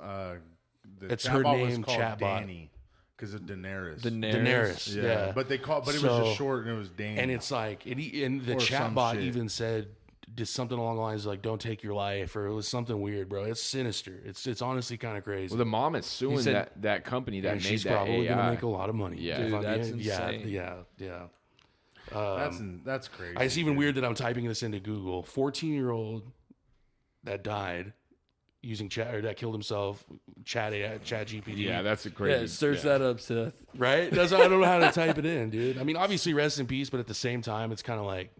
It's her chatbot was name, called chatbot. Danny because of Daenerys. Daenerys. Yeah. But it was So- just short and it was Danny. And it's like, and the Or some chatbot shit. even said just something along the lines like, "Don't take your life," or it was something weird, bro. It's sinister. It's honestly kind of crazy. Well, the mom is suing said- that company that and made she's that probably AI. gonna make a lot of money. Yeah. If Dude, I'm that's being- insane. Yeah. that's crazy. It's even weird that I'm typing this into Google. 14-year-old that died using chat or that killed himself. Chat GPT. Yeah, that's a Yeah, crazy. search that up, Seth. Right? I don't know how to type it in, dude. I mean, obviously, rest in peace, but at the same time, it's kind of like,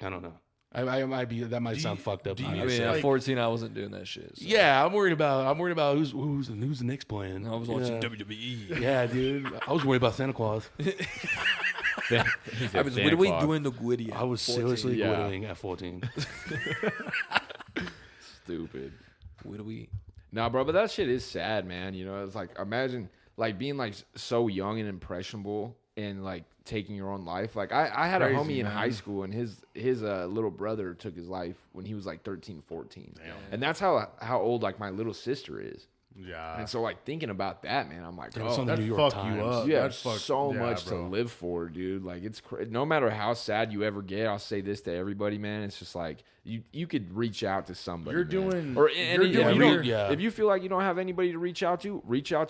I don't know. I might be that might sound fucked up. do to you- me I to mean, say. at 14, I wasn't doing that shit. So. Yeah, I'm worried about who's the Knicks playing. I was watching yeah. WWE. Yeah, dude. I was worried about Santa Claus. I was literally doing the Gwitty. I was seriously Yeah. glittering at 14. Stupid. Whittly. No, bro, but that shit is sad, man. You know, it's like imagine like being like so young and impressionable and like taking your own life. Like I had Crazy, a homie in man. high school and his little brother took his life when he was like 13, 14. And that's how old like my little sister is. Yeah. And so like thinking about that, man, I'm like, It's on oh, the that New York fuck you Times. up. you That have fuck- so yeah, much bro. to live for, dude. Like it's no matter how sad you ever get, I'll say this to everybody, man. It's just like you could reach out to somebody. You're man. doing- or you're if, doing- you don't- yeah. if you feel like you don't have anybody to reach out to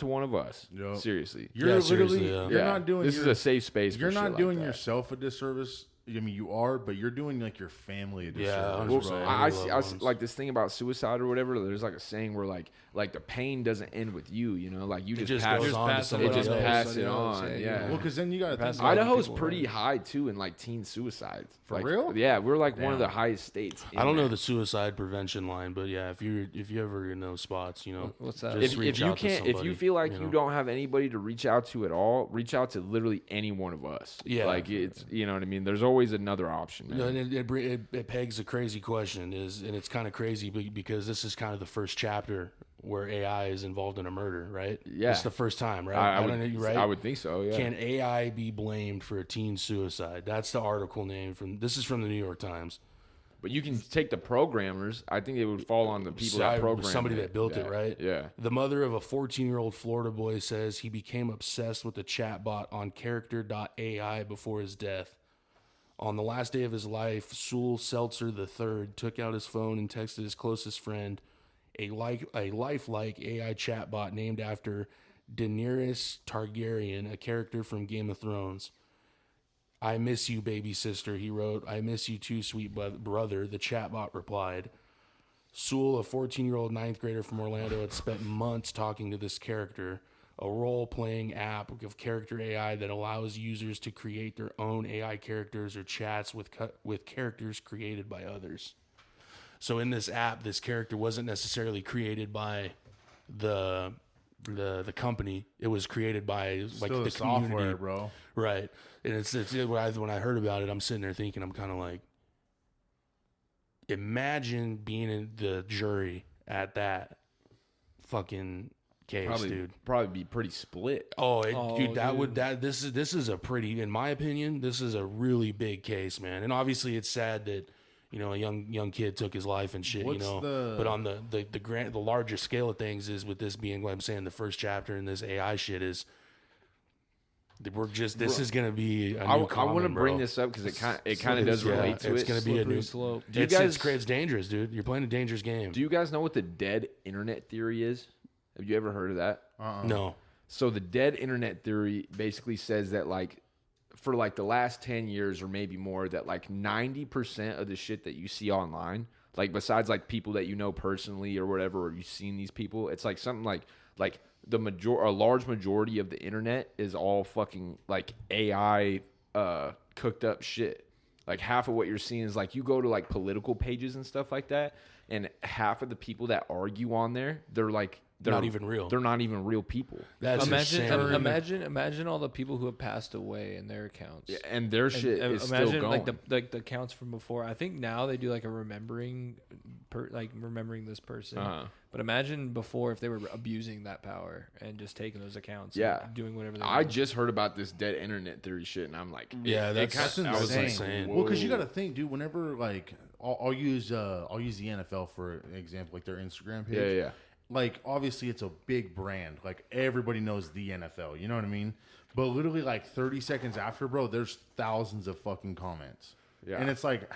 one of us. Yup. Seriously, You're Yeah, literally seriously, yeah. you're Yeah. not doing this is your- a safe space. You're for not shit doing like that. yourself a disservice. I mean, you are, but you're doing like your family a disservice. Yeah, Well, 100%. bro. I Loved see ones. like this thing about suicide or whatever. There's like a saying where like the pain doesn't end with you. You know, like you It just just pass goes it. on to pass it somebody just else. pass it Somebody else, on. yeah, Yeah. Well, because then you got to Pass think it on. about Idaho's people, pretty right? high too in like teen suicides. For Like, real? Yeah, we're like one of the Damn. highest states. in I don't know that. the suicide prevention line, but yeah, if you ever in those spots, you know, What's that? just If reach you out to can't, if somebody, you feel like you know? don't have anybody to reach out to at all, reach out to literally any one of us. Yeah. like it's you know what I mean. There's always another option. You know, Man. and it pegs a crazy question and it's kind of crazy because this is kind of the first chapter where AI is involved in a murder, right? Yeah. It's the first time, right? I don't know, right? would think so. Yeah. Can AI be blamed for a teen suicide? That's the article name this is from the New York Times. But you can take the programmers. I think it would fall on the people that programmed somebody that built it, right? Yeah. The mother of a 14-year-old Florida boy says he became obsessed with the chatbot on character.ai before his death. On the last day of his life, Sewell Seltzer III took out his phone and texted his closest friend, a lifelike AI chatbot named after Daenerys Targaryen, a character from Game of Thrones. I miss you, baby sister, he wrote. I miss you too, sweet brother, the chatbot replied. Sewell, a 14-year-old ninth grader from Orlando, had spent months talking to this character, a role-playing app of character AI that allows users to create their own AI characters or chats with characters created by others. So in this app, this character wasn't necessarily created by the company. It was created by like Still the software, community, bro. right? And it's when I heard about it, I'm sitting there thinking, I'm kind of like, imagine being in the jury at that fucking case, dude. Probably be pretty split. Dude, this is a pretty, in my opinion, this is a really big case, man. And obviously, it's sad that you know a young kid took his life and shit. What's you know, the- but on the larger scale of things is with this being what I'm saying, the first chapter in this AI shit is. This is gonna be a new I common, want to bro. bring this up because it kind of does relate to it's it. gonna be a Slippery new slope. Do you It's dangerous, dude. You're playing a dangerous game. Do you guys know what the dead internet theory is? Have you ever heard of that? No. So the dead internet theory basically says that like for like the last 10 years or maybe more that like 90% of the shit that you see online, like besides like people that you know personally or whatever, or you've seen these people, it's like something like a large majority of the internet is all fucking like AI cooked up shit. Like half of what you're seeing is like you go to like political pages and stuff like that, and half of the people that argue on there, they're like not even real. They're not even real people. That's insane. Imagine all the people who have passed away in their accounts. Yeah, and their shit is still going. Like the accounts from before. I think now they do like a remembering this person. But imagine before if they were abusing that power and just taking those accounts. And doing whatever. They want. Just heard about this dead internet theory shit, and I'm like, that's insane. Well, because you got to think, dude. Whenever like I'll use the NFL for an example, like their Instagram page. Yeah. Like obviously it's a big brand. Like everybody knows the NFL. You know what I mean? But literally like 30 seconds after, bro, there's thousands of fucking comments. Yeah. And it's like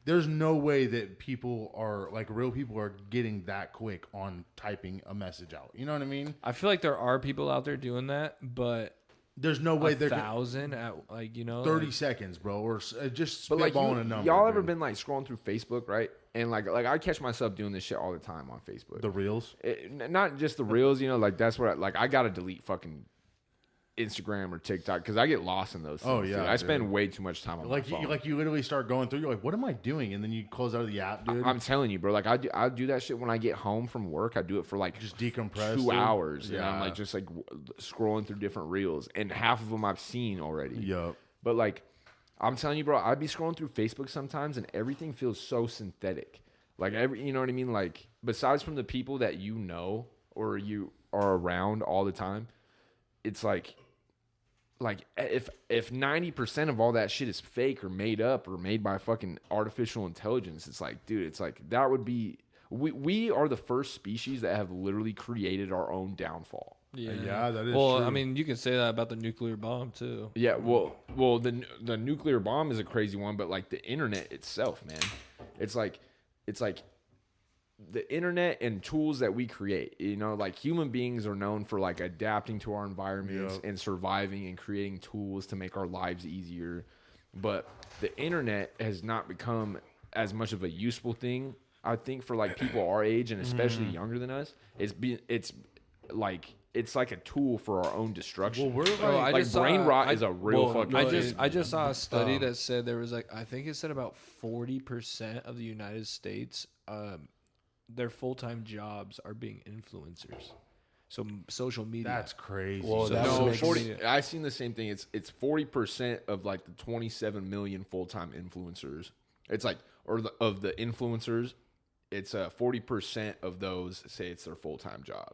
there's no way that people are like real people are getting that quick on typing a message out. You know what I mean? I feel like there are people out there doing that, but there's no way they're 1,000 at 30 seconds, bro, or just spitballing a number. Y'all ever been like scrolling through Facebook, right? And like I catch myself doing this shit all the time on Facebook. The reels, not just the reels, like that's what I gotta delete fucking Instagram or TikTok because I get lost in those things. Oh yeah, I spend way too much time on my phone. You literally start going through. You're like, what am I doing? And then you close out of the app, dude. I'm telling you, bro. Like I do that shit when I get home from work. I do it for like just decompress 2 hours, and I'm like just like scrolling through different reels, and half of them I've seen already. Yup. But like, I'm telling you, bro, I'd be scrolling through Facebook sometimes, and everything feels so synthetic. Like you know what I mean? Like besides from the people that you know or you are around all the time, it's like if 90% of all that shit is fake or made up or made by fucking artificial intelligence, it's like, dude, it's like that would be we are the first species that have literally created our own downfall. Yeah, that is well, true. I mean, you can say that about the nuclear bomb too. Yeah, well, the nuclear bomb is a crazy one, but like the internet itself, man, it's like the internet and tools that we create, like human beings are known for like adapting to our environments and surviving and creating tools to make our lives easier. But the internet has not become as much of a useful thing, I think, for like people our age and especially younger than us. It's like a tool for our own destruction. Well, brain rot is a real fucking. I just saw a study that said there was I think it said about 40% of the United States, their full-time jobs are being influencers. So social media. That's crazy. Well, I've seen the same thing. It's 40% of like the 27 million full-time influencers. It's like, of the influencers, it's 40% of those say it's their full-time job.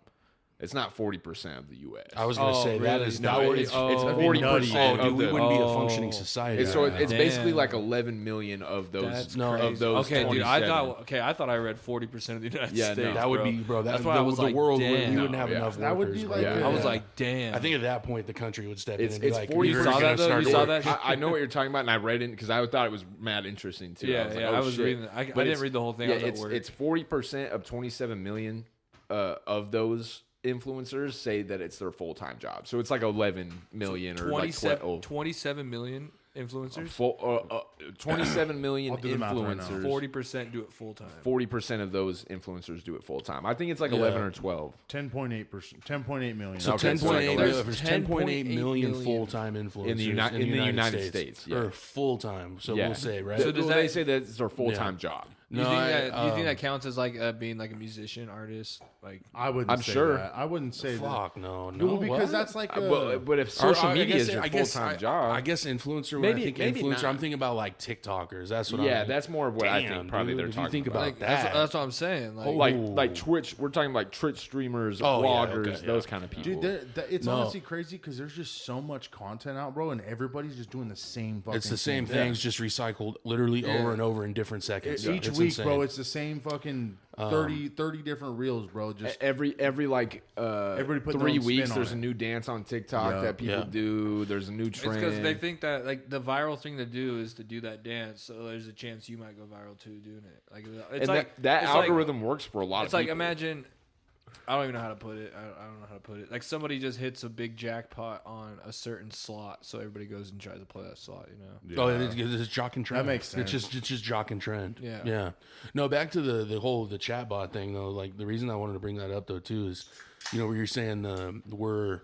It's not 40% of the U.S. I was going to say that is not. It's 40%. We wouldn't be a functioning society. It's basically like 11 million of those. Okay, dude. I thought I read 40% of the United States. No, that would be, bro. That's why I was like, world. Damn. We wouldn't have enough workers. That would be like. I was like, damn. I think at that point the country would step in and be like, 40%. You saw that though? You saw that? I know what you're talking about, and I read it because I thought it was mad interesting too. Yeah, I was reading. I didn't read the whole thing. Yeah, it's 40% of 27 million of those influencers say that it's their full-time job. So it's like 11 million or 27 million influencers. 27 million influencers. 40% do it full time. 40% of those influencers do it full time. I think it's like 11 or 12. 10.8%. 10.8 million. So okay, 10.8 million full-time influencers in the United States. Or full-time. So we'll say, right? So does they say that it's their full-time job? You think that counts as like being like a musician, artist? Like I wouldn't. I'm say sure. That. I wouldn't say Fuck that. no. Well, because that's like. But if social media is your full-time job, I guess influencer. When I think influencer, I'm thinking about like TikTokers. That's what. That's more of what I think. Probably they're talking about. Like that. That's what I'm saying. Like Twitch. We're talking like Twitch streamers, vloggers, those kind of people. Dude, it's honestly crazy because there's just so much content out, bro, and everybody's just doing the same fucking. It's the same things, just recycled literally over and over in different seconds. Each week, bro, it's the same fucking 30 different reels, bro. Just every like everybody put 3 weeks there's a new dance on TikTok that people do. There's a new trend. It's because they think that like the viral thing to do is to do that dance, so there's a chance you might go viral too doing it. Like it's and like that algorithm works for a lot of people. It's like imagine, I don't even know how to put it. I don't know how to put it. Like somebody just hits a big jackpot on a certain slot, so everybody goes and tries to play that slot. It's jock and trend. That makes sense. It's just jock and trend. Yeah. No, back to the whole the chatbot thing though. Like the reason I wanted to bring that up though too is, where you're saying we're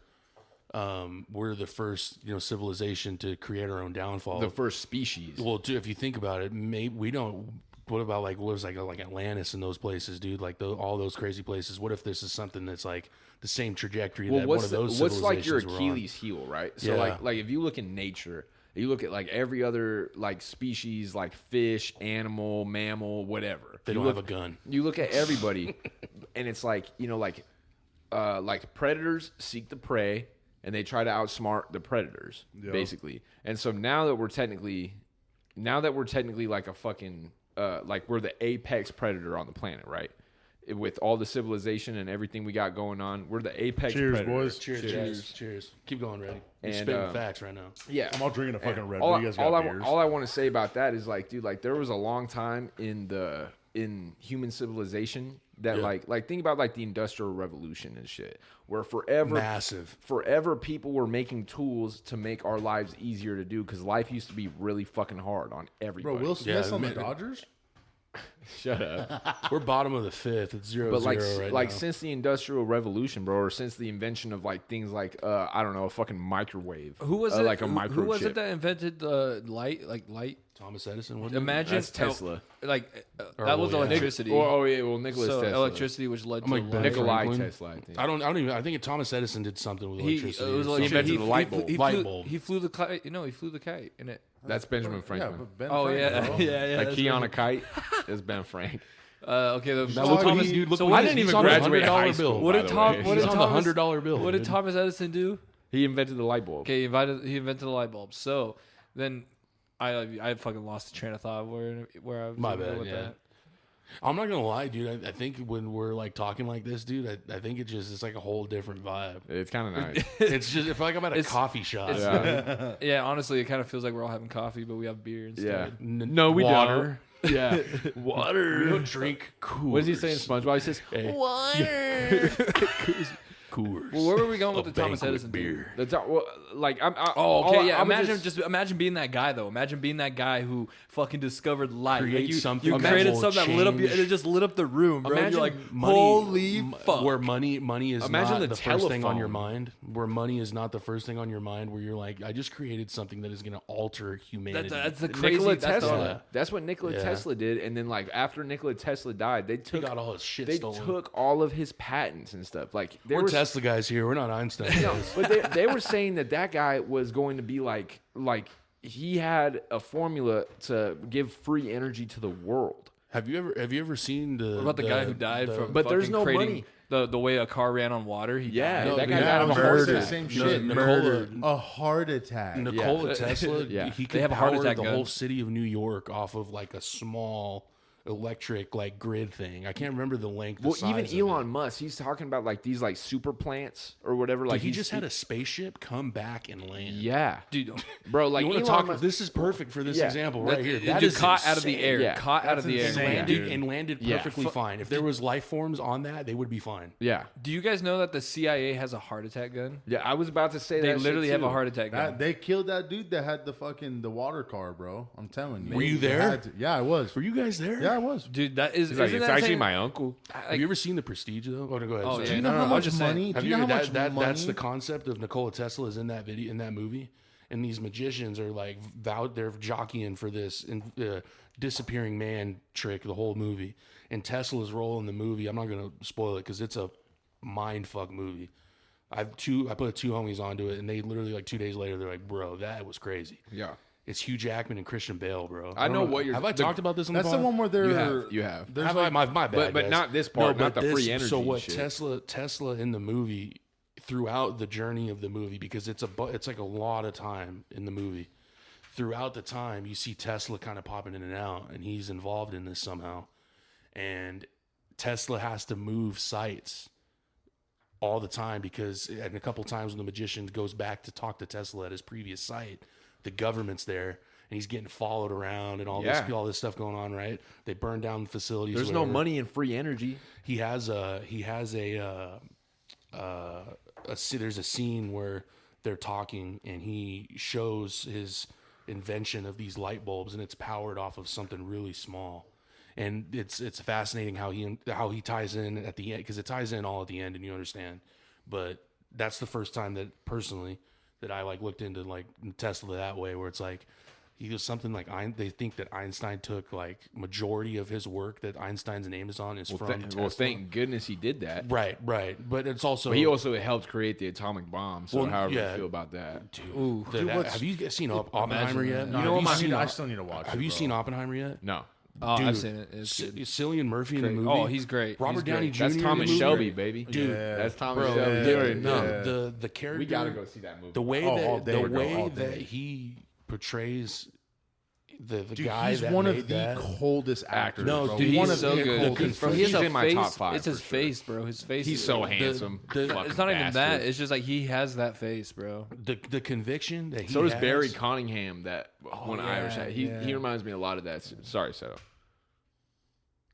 the first civilization to create our own downfall. The first species. Well, too, if you think about it, maybe we don't. what about like what was like Atlantis and those places, dude? Like all those crazy places. What if this is something that's like the same trajectory that one of those what's like your civilizations were on? Achilles heel, right? So Yeah. like if you look in nature, you look at like every other like species, like fish, animal, mammal, whatever. They don't have a gun. You look at everybody, and it's like like predators seek the prey, and they try to outsmart the predators, basically. And so now that we're technically like a fucking like we're the apex predator on the planet, right? With all the civilization and everything we got going on, we're the apex predator. boys. Cheers. Keep going, Reddy. You're And, spitting facts right now. Yeah. I'm all drinking a fucking Red all, Bull. You guys got beers. all I want to say about that is like, dude, like there was a long time in human civilization that like think about like the Industrial Revolution and shit, where forever people were making tools to make our lives easier to do, because life used to be really fucking hard on everybody. Bro, Will Smith's on the Dodgers? Shut up. We're bottom of the fifth. It's 0-0 But right now. since the Industrial Revolution, bro, or since the invention of like things like I don't know, a fucking microwave. Who was it? Like a microchip. Who was it that invented the light? Thomas Edison. Wasn't Imagine That's Tesla. That was electricity. Nikola so Tesla. electricity, which led to like light. Ben Nikolai Franklin? Tesla, I think. I don't even. I think Thomas Edison did something with electricity. It was or like He invented the light bulb. Light bulb. He flew the kite. He flew the kite in it. That's Benjamin Franklin. Yeah, but Ben Oh Franklin, yeah, bro. yeah. Like that's key on right. a kite is Ben Frank. Okay, Now, look what this dude. Look so what I he's- didn't he's even on the graduate $100 high school. bill. What by did the Tom? way. What He's did on the Thomas? $100 bill. What did dude. Thomas Edison do? He invented the light bulb. Okay, he invented the light bulb. So then, I fucking lost the train of thought where I was My gonna go bad. with Yeah. that. I'm not gonna lie, dude. I think when we're like talking like this, dude, I think it's like a whole different vibe. It's kind of nice. It's just I feel like I'm at a It's- coffee shop. it's- Yeah, honestly, it kind of feels like we're all having coffee, but we have beer Yeah. instead. No, we Water. don't. Yeah. Water. We don't drink Coors. What does he say in SpongeBob? He says, Coors. Well, where were we going with A the Thomas banquet Edison beer. Oh, okay, yeah. I was Imagine just- imagine being that guy though. Imagine being that guy who fucking discovered light. Create you, something you that created will something that lit up, change- and it just lit up the room, bro. And Imagine you're like, Money- holy fuck. Where money is Imagine not the the first thing on your telephone. mind. Where money is not the first thing on your mind. Where you're like, I just created something that is going to alter humanity. That's the crazy. Nikola That's Tesla. the, That's what Nikola Yeah. Tesla did. And then like after Nikola Tesla died, they he took got all his shit they stolen. took all of his patents and stuff. Like they We're were Tesla guys here. We're not Einstein. No, guys. but they were saying that guy was going to be like he had a formula to give free energy to the world. Have you ever seen the? what about the guy who died from? But there's fucking no creating money. The way a car ran on water. He Yeah, died. that guy yeah, died of a I heart heard the attack. same No, shit. Nikola, A heart attack. Nikola Tesla. Yeah. He could They have a heart power attack the gun. whole city of New York off of like a small electric like grid thing. I can't remember the length. Well, the even size of Elon it. Musk, he's talking about like these like super plants or whatever. Like Dude, he just had a spaceship come back and land. yeah, Dude, bro. Like You want Elon to talk? Musk, This is perfect for this Yeah. example right here. That dude, is caught out of the insane. air. Yeah. Caught out of the air. insane, Landed dude. and landed Yeah. perfectly fine. If there was life forms on that, they would be fine. yeah, Do you guys know that the CIA has a heart attack gun? yeah. I was about to say They that literally shit have a too. heart attack gun. They killed that dude that had the water car, bro. I'm telling you. Were you They there? had to- yeah, I was. Were you guys there? Yeah, I was. Dude, that is. He's like, isn't it's that actually saying- my uncle. Have you ever seen The Prestige though? Oh, no, go ahead. Oh, sorry. yeah. Do you know no, how I'm much just saying. money? Have Do you you know how heard much that? money? That's the concept of Nikola Tesla is in that video, in that movie, and these magicians are like they're jockeying for this disappearing man trick the whole movie, and Tesla's role in the movie. I'm not gonna spoil it because it's a mind fuck movie. I put two homies onto it, and they literally like 2 days later they're like, "Bro, that was crazy." Yeah, It's Hugh Jackman and Christian Bale, bro. I don't know what you're- Have I the- talked about this on That's the the pod? one where they're. you have. There's Have like, I? My bad. But guys. not this part, not but the free energy So what shit. Tesla in the movie, throughout the journey of the movie, because it's like a lot of time in the movie. Throughout the time, you see Tesla kind of popping in and out, and he's involved in this somehow. And Tesla has to move sites all the time because, and a couple times when the magician goes back to talk to Tesla at his previous site, the government's there. And he's getting followed around and all this stuff going on, right? They burn down facilities. There's no whatever. money in free energy. There's a scene where they're talking and he shows his invention of these light bulbs and it's powered off of something really small. And it's fascinating how he ties in at the end, because it ties in all at the end and you understand. But that's the first time that personally that I like looked into like Tesla that way, where it's like he was something like they think that Einstein took like majority of his work that Einstein's name is on is from Tesla. Well, thank goodness he did that. Right. But it's also... But he also helped create the atomic bomb, so however you feel about that. Dude, have you guys seen Oppenheimer yet? I still need to watch it. Have you seen Oppenheimer yet? No. Oh, Dude, I've seen it. It's good. Cillian Murphy in the movie. Oh, he's great. Robert Downey Jr. That's Thomas in the movie. Shelby, baby. Dude, that's Thomas bro, Shelby. the character. We gotta go see that movie. The way that he portrays the Dude, guy he's that one made of the that. coldest actors. No, bro. dude, He's one of so the good. coldest. He's in my top 5. It's his face, bro. His face. He's is so like- handsome. It's not even that. It's just like he has that face, bro. The conviction that he So does has, Barry Cunningham. That one yeah, Irish. He yeah. reminds me a lot of that. Sorry, Seto.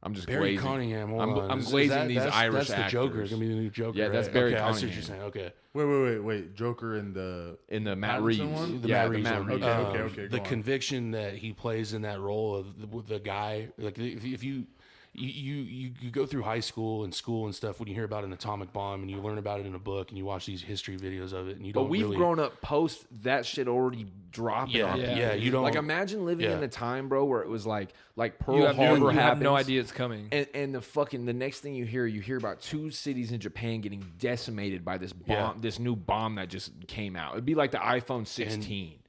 I'm just Barry glazing. Cunningham. Hold on. I'm Is glazing that- these that's, Irish That's the Joker. actors. Gonna be the new Joker. Yeah, that's right? Barry okay, I see what Cunningham. you're saying. Okay. Wait. Joker in the Matt Pattinson Reeves. one? The Yeah, Matt the Reeves Matt one. Reeves. Okay, The go on. conviction that he plays in that role of the guy, like if you go through high school and stuff when you hear about an atomic bomb and you learn about it in a book and you watch these history videos of it and you don't. But we've really, grown up post that shit already dropping. Yeah, on yeah. people. You don't like imagine living yeah. in the time, bro, where it was like Pearl You have Harbor no happens, idea it's coming. and the next thing you hear about 2 cities in Japan getting decimated by this bomb, Yeah. this new bomb that just came out. It'd be like the iPhone 16.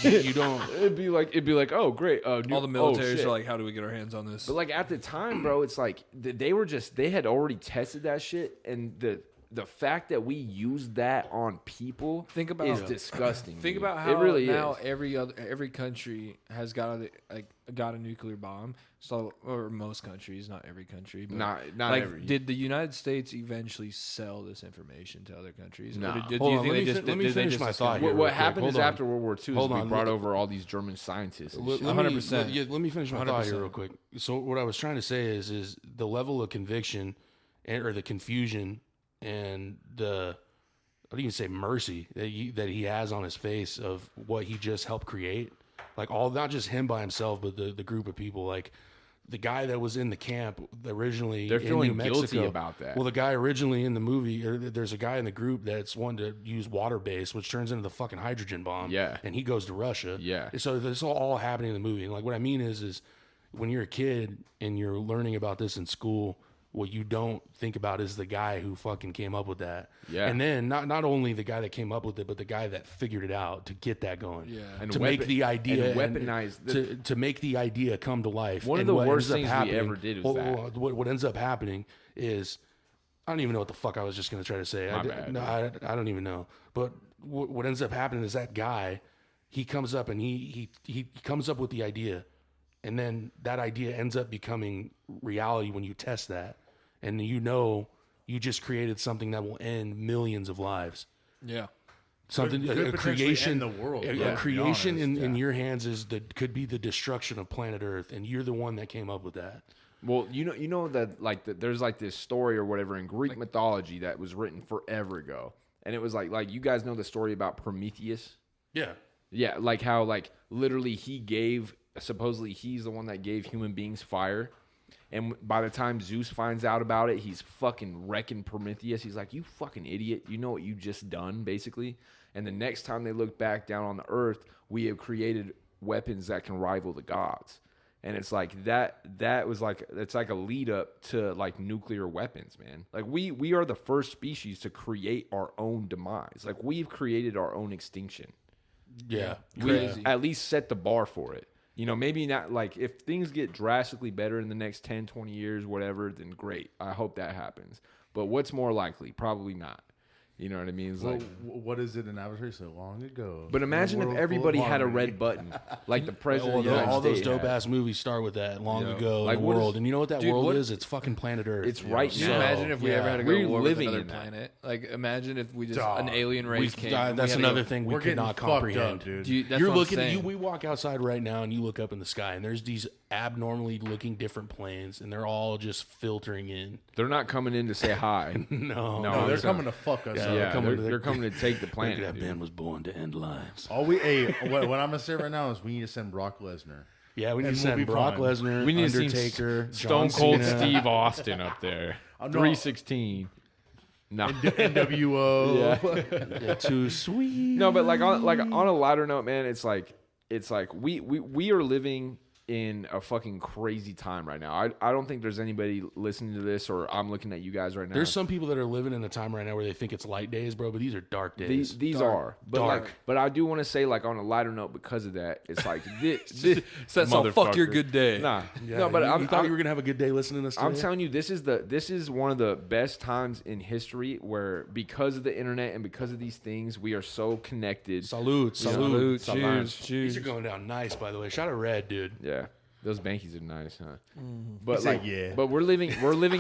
you don't. It'd be like, oh great, All the militaries are like, how do we get our hands on this? But like at the time, bro, it's like they had already tested that shit, and the fact that we use that on people is disgusting. Think dude. about how it really now is. every country has got a nuclear bomb. So, or most countries, not every country, but Not like, every. did the United States eventually sell this information to other countries? No. Or do Hold you on, think let they me just let me did they finish just my discover thought it? here. What real quick. happened Hold is on. after World War II, Hold we on. brought over all these German scientists. And shit. Let me 100%. let me finish my thought here 100%. real quick. So what I was trying to say is the level of conviction or the confusion and the I don't even say mercy that he has on his face of what he just helped create. Like not just him by himself, but the group of people. Like the guy that was in the camp originally They're in feeling New Mexico. guilty about that. Well, the guy originally in the movie, there's a guy in the group that's wanted to use water base, which turns into the fucking hydrogen bomb. Yeah. And he goes to Russia. Yeah. So this is all happening in the movie. And like what I mean is when you're a kid and you're learning about this in school, what you don't think about is the guy who fucking came up with that. Yeah. And then not only the guy that came up with it, but the guy that figured it out to get that going. Yeah. And To make the idea and weaponize to make the idea come to life. One of And the what worst ends up things we happening- ever did was that. What ends up happening is I don't even know what the fuck I was just going to try to say. My bad. No, I don't even know. But what ends up happening is that guy, he comes up and he comes up with the idea, and then that idea ends up becoming reality when you test that. And you just created something that will end millions of lives. Yeah. Something Could a potentially creation, end the world, a bro, to be creation honest. in your hands could be the destruction of planet Earth, and you're the one that came up with that. Well, you know that there's like this story or whatever in Greek mythology that was written forever ago, and it was like you guys know the story about Prometheus. Yeah, Yeah, like how literally supposedly he's the one that gave human beings fire. And by the time Zeus finds out about it, he's fucking wrecking Prometheus. He's like, you fucking idiot. You know what you just done, basically? And the next time they look back down on the earth, we have created weapons that can rival the gods. And it's like that was like, it's like a lead up to like nuclear weapons, man. Like we are the first species to create our own demise. Like we've created our own extinction. yeah, We at least set the bar for it. You know, maybe not like if things get drastically better in the next 10, 20 years, whatever, then great. I hope that happens. But what's more likely? Probably not. You know what I mean? It's Well, like, what is it in Avatar so long ago? but imagine if everybody had a red button, like the president of the United all those States dope had. ass movies start with that long Yeah. ago Like, in the what is- world. And you know what that Dude, world what- is? It's fucking planet Earth. It's right Can you now. imagine if we ever had to go We're to war with living another in that. planet? Like, imagine if we just Dog. an alien race came. and we That's had to another go- thing we We're could getting not fucked comprehend. up, dude. That's You're what I'm looking at saying. you. We walk outside right now and you look up in the sky, and there's these abnormally looking different planes, and they're all just filtering in. They're not coming in to say hi. No, No, they're it's coming to fuck us Yeah, up. yeah, coming they're to- coming to take the Look planet. at that dude. man was born to end lives. What I'm gonna say right now is we need to send Brock Lesnar. Yeah, we need And to we'll send be Brock fine. Lesnar, We need to Undertaker, see Stone John Cold Cena. Steve Austin up there. No. 316. No. NWO. Yeah. Yeah, too sweet. No, but like on a lighter note, man, it's like it's like we are living in a fucking crazy time right now. I don't think there's anybody listening to this, or I'm looking at you guys right now. There's some people that are living in a time right now where they think it's light days, bro, but these are dark days. These Dark. are. But Dark. like, but I do want to say, like, on a lighter note, because of that, it's like this So that's all fuck your motherfucker. good day. Nah. Yeah, No, but you I'm thought you were gonna have a good day listening to this. I'm today? telling you, this is one of the best times in history where, because of the internet and because of these things, we are so connected. Salute. Salute. Salute. Cheers. These Cheers. are going down nice, by the way. Shout out Red, dude. Yeah, those bankies are nice, huh? Mm-hmm. But He said like, yeah. but we're living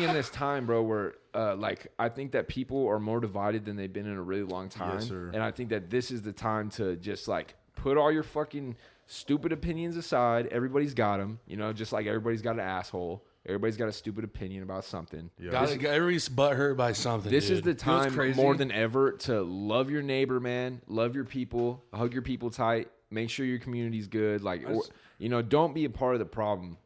in this time, bro, where like, I think that people are more divided than they've been in a really long time, Yes, sir. and I think that this is the time to just like put all your fucking stupid opinions aside. Everybody's got them, you know, just like everybody's got an asshole. Everybody's got a stupid opinion about something. Yeah. Everybody's butthurt by something. This is dude. the know what's time crazy? more than ever to love your neighbor, man. Love your people. Hug your people tight. Make sure your community's good. Like, you know, don't be a part of the problem.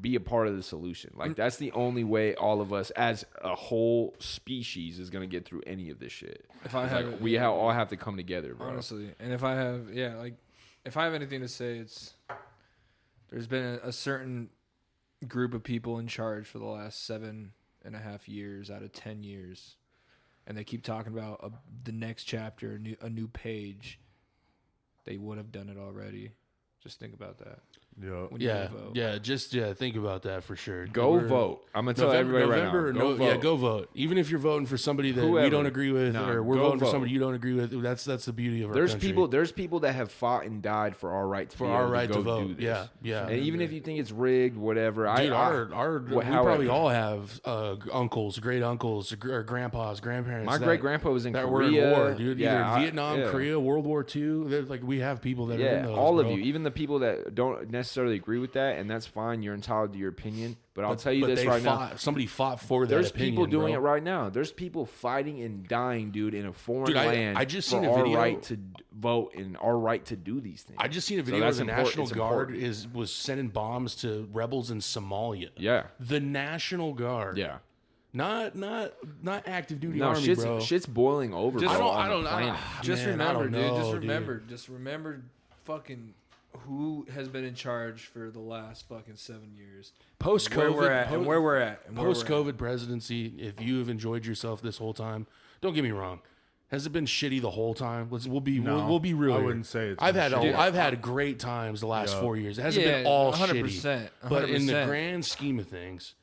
Be a part of the solution. Like, that's the only way all of us as a whole species is going to get through any of this shit. If I It's have like, it- we all have to come together, bro. honestly, and if I have, if I have anything to say, it's there's been a certain group of people in charge for the last 7.5 years out of 10 years, and they keep talking about the next chapter, a new page. They would have done it already. Just think about that. Yeah. When you vote. Think about that for sure. Go We're- vote. I'm going to tell everybody right now. Go vote. Go vote. Even if you're voting for somebody that we Whoever. don't agree with, Nah, or we're go voting for vote. somebody you don't agree with, that's the beauty of our There's country. people that have fought and died for our right to for be our able right to, to go vote. do this. Yeah. And even if you think it's rigged, whatever, Dude, we however. probably all have uncles, great uncles, or grandpas, grandparents. My great grandpa was in that Korea. were in war, dude. Yeah, Either Vietnam, yeah. Korea, World War II. Like we have people that are in Yeah, those, all bro. of you, even the people that don't necessarily agree with that, and that's fine. You're entitled to your opinion, but I'll tell you this they right fought, now. somebody fought for that There's opinion, people doing bro. it right now. There's people fighting and dying, dude, in a foreign Dude, land I just for seen a our video- right to vote and our right to do these things. I just seen a So video where that's the important. National It's Guard important. was sending bombs to rebels in Somalia. Yeah, The National Guard. yeah. Not active duty No, army, bro. shit's boiling over. Just- bro, I on don't the know. planet. Just Man, I remember, don't dude. know, Just dude. remember. Just remember. Fucking who has been in charge for the last fucking 7 years? Post Where COVID, we're at, and where we're at. and where we're post at. COVID presidency. If you have enjoyed yourself this whole time, don't get me wrong. Has it been shitty the whole time? We'll be No, we'll be real. I here. wouldn't say it's I've been had shitty. I've had great times the last Yeah. 4 years. It hasn't Yeah, been all 100%, shitty, but in the 100%. grand scheme of things,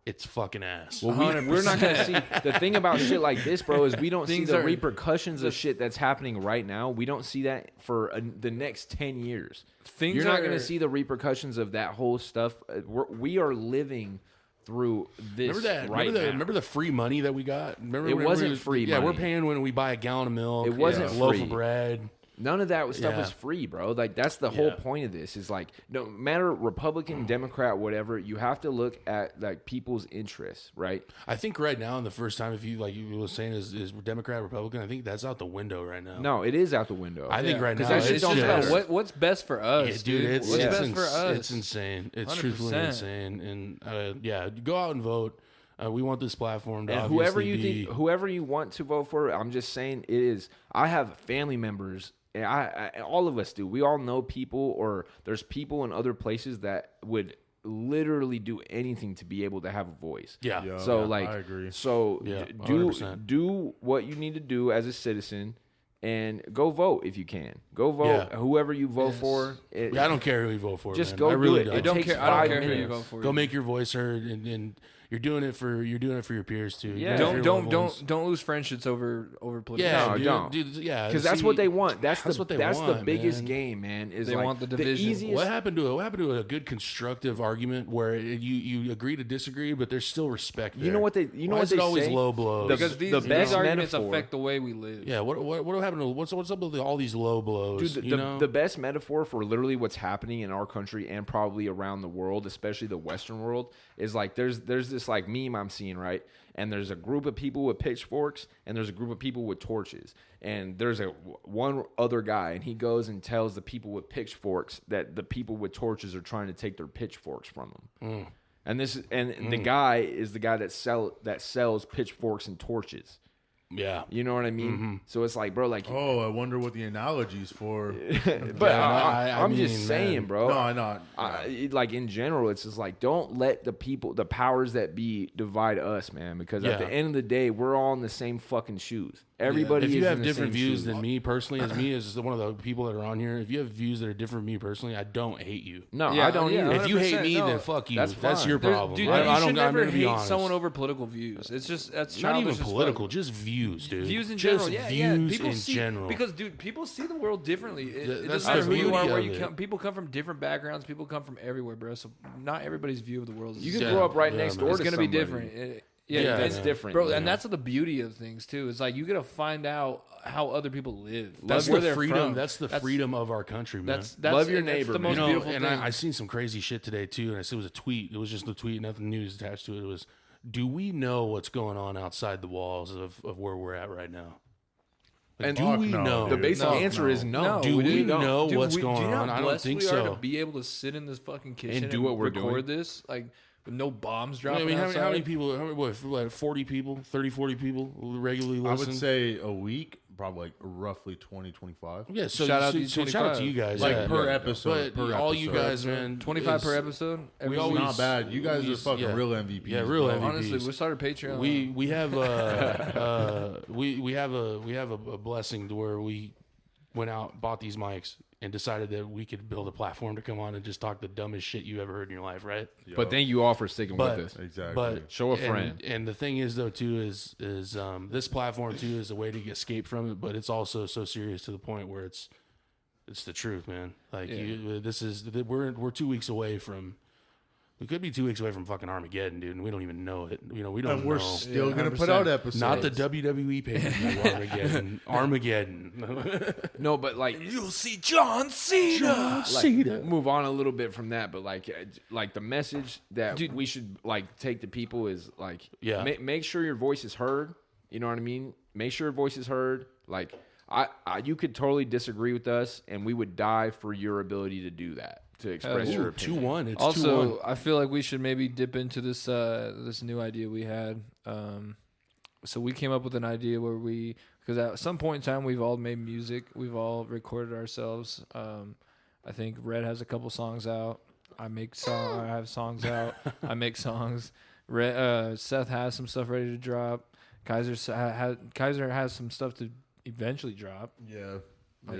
it's fucking ass. Well, we're not going to see. The thing about shit like this, bro, is we don't see Things the are- repercussions of shit that's happening right now. We don't see that for the next 10 years. Things You're not going are- to see the repercussions of that whole stuff. We are living through this right now. Remember the free money that we got? Remember It when wasn't we- free Yeah, money. we're paying when we buy a gallon of milk. It wasn't a loaf free. of bread. None of that stuff Yeah. was free, bro. Like, that's the whole Yeah. point of this. Is like, no matter Republican, Democrat, whatever, you have to look at like people's interests, right? I think right now, in the first time, if you like you were saying is Democrat, Republican, I think that's out the window right now. No, it is out the window. I think right now that shit it's don't just, matter. what's best for us, Yeah, dude, it's What's it's, best for us? it's insane. It's 100%. truthfully insane. And yeah, go out and vote. We want this platform to And whoever obviously you be. think, whoever you want to vote for, I'm just saying it is. I have family members, and I all of us do. We all know people, or there's people in other places that would literally do anything to be able to have a voice. Yeah. Yeah. So like, I agree. So Yeah, do 100%. do what you need to do as a citizen, and go vote if you can. Go vote. Yeah. Whoever you vote Yes. for. Yeah, I don't care who you vote for. Just man. go I do really it. don't. It I don't takes care. I don't 5 care who you minutes. vote for. Go make your voice heard, and you're doing it for your peers too. Yeah. You're doing it for your loved ones. Don't lose friendships over political. Yeah, No, dude, don't. dude, yeah, Because that's see, what they want. That's what they that's the want, biggest man. game, man. Is They like want the division. easiest. What happened to a good constructive argument where you agree to disagree, but there's still respect there? You know what they? You know Why what is they it always say? low blows? Because The these best arguments metaphor- affect the way we live. Yeah, what happened to what's up with all these low blows? Dude, you know? the best metaphor for literally what's happening in our country and probably around the world, especially the Western world, is like there's this like meme I'm seeing, right? And there's a group of people with pitchforks, and there's a group of people with torches, and there's one other guy, and he goes and tells the people with pitchforks that the people with torches are trying to take their pitchforks from them. And the guy is the guy that sells pitchforks and torches. Yeah. You know what I mean? Mm-hmm. So it's like, bro, like, Oh, I wonder what the analogy's for. but I I'm mean, just saying, man. bro. No, I know. Like in general, it's just like, don't let the powers that be divide us, man. Because at the end of the day, we're all in the same fucking shoes. Everybody. If you is have in the different same views shoes. than me personally, as one of the people that are on here, if you have views that are different from me personally, I don't hate you. No, Yeah, I don't yeah, either. If you hate 100%, me, no, then fuck you. that's That's fine. your problem. Dude, I you don't. should I'm never gonna be hate honest. someone over political views. It's just that's Not even childish as political, fuck. just views, dude. Views in just general, yeah, views People in see, general. because, dude, people see the world differently. It That's doesn't matter the who you are, beauty where of you it. come. People come from different backgrounds. People come from everywhere, bro. So not everybody's view of the world is. You could Yeah. grow up right Yeah, next man. door It's to gonna be somebody. different. Yeah, that's man. different, bro. yeah. And that's the beauty of things too. It's like you gotta find out how other people live. That's where the they're freedom. from. That's the freedom of our country, man. That's Love your and that's neighbor, the man. most You know, beautiful and thing. I seen some crazy shit today too, and I said it was a tweet. It was just the tweet, nothing news attached to it. It was, do we know what's going on outside the walls of where we're at right now? Like, And do fuck we no, know? The basic No, answer no. is no. Do we don't. know Dude, what's do going you know on? how I don't blessed think we are so. to be able to sit in this fucking kitchen And do what we're record doing? this, like with no bombs I dropping mean, how outside. many people? What, 40 people, 30, 40 people regularly listen? I would say a week, probably like roughly 20, 25. Yeah, so Shout out to you, shout out to 25. you guys. Like yeah. per episode. But per all you episode. guys, man, 25 per is- episode. we every always- week. Not bad. You guys are we- fucking yeah. real MVPs. Yeah, real bro. MVPs. Honestly, we started Patreon. We have we have a blessing to where we went out, bought these mics, and decided that we could build a platform to come on and just talk the dumbest shit you ever heard in your life, right? But thank you all for sticking But- with us. Exactly. But Show a friend. And the thing is, though, too, is this platform too is a way to escape from it, but it's also so serious to the point where it's the truth, man. Like we're 2 weeks away from. We could be 2 weeks away from fucking Armageddon, dude, and we don't even know it. You know, we don't and we're know. still Yeah, gonna 100%. put out episodes. Not the WWE pay-per-view Armageddon. Armageddon. No, but like, You'll see John Cena. move on a little bit from that. But like the message that we should like take to people is like, Yeah. make sure your voice is heard. You know what I mean? Make sure your voice is heard. Like, you could totally disagree with us, and we would die for your ability to do that, to express your opinion. 2-1. It's 2-1. Also, I feel like we should maybe dip into this this new idea we had. So we came up with an idea where because at some point in time we've all made music, we've all recorded ourselves. I think Red has a couple songs out. I have songs out. I make songs. Seth has some stuff ready to drop. Kaiser has some stuff to eventually drop. Yeah.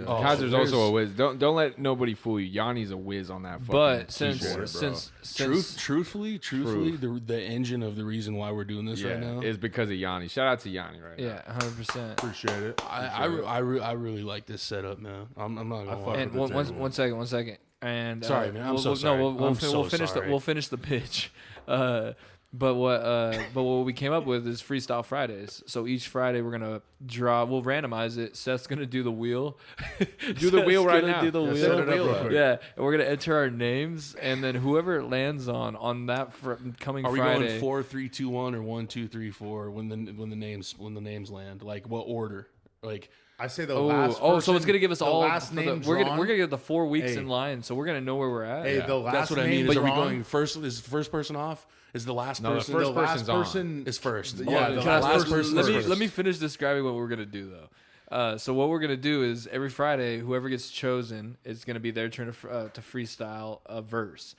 Oh, Kaiser's there's- also a whiz. Don't let nobody fool you. Yanni's a whiz on that. But fucking since keyboard, bro. Truthfully, the engine of the reason why we're doing this right now. is because of Yanni. Shout out to Yanni right now. Yeah, 100%. Appreciate it. I really like this setup, man. I'm not gonna lie. And with the one second. And Sorry, man. I'm so sorry. No, I'm so finish sorry. we'll finish the pitch. But what we came up with is Freestyle Fridays. So each Friday we're gonna we'll randomize it. Seth's gonna do the wheel. Do the wheel right now. Do the Yeah, wheel. set it up real quick. Yeah, and we're gonna enter our names, and then whoever it lands on that coming Are we Friday. going 4, 3, 2, 1 or 1, 2, 3, 4 when the names land? Like what order? Like I say the last. so person- it's gonna give us the all. last for the- name we're drawn. gonna get the 4 weeks Hey. in line, so we're gonna know where we're at. Hey, Yeah. the last that's what I name mean. Is are we drawn- going first? Is the first person off? Is the last No, the person? first the last person's on. person is first? Yeah, Oh, the Can I last first- person let me first. let me finish describing what we're gonna do though. So what we're gonna do is every Friday, whoever gets chosen, it's gonna be their turn to freestyle a verse.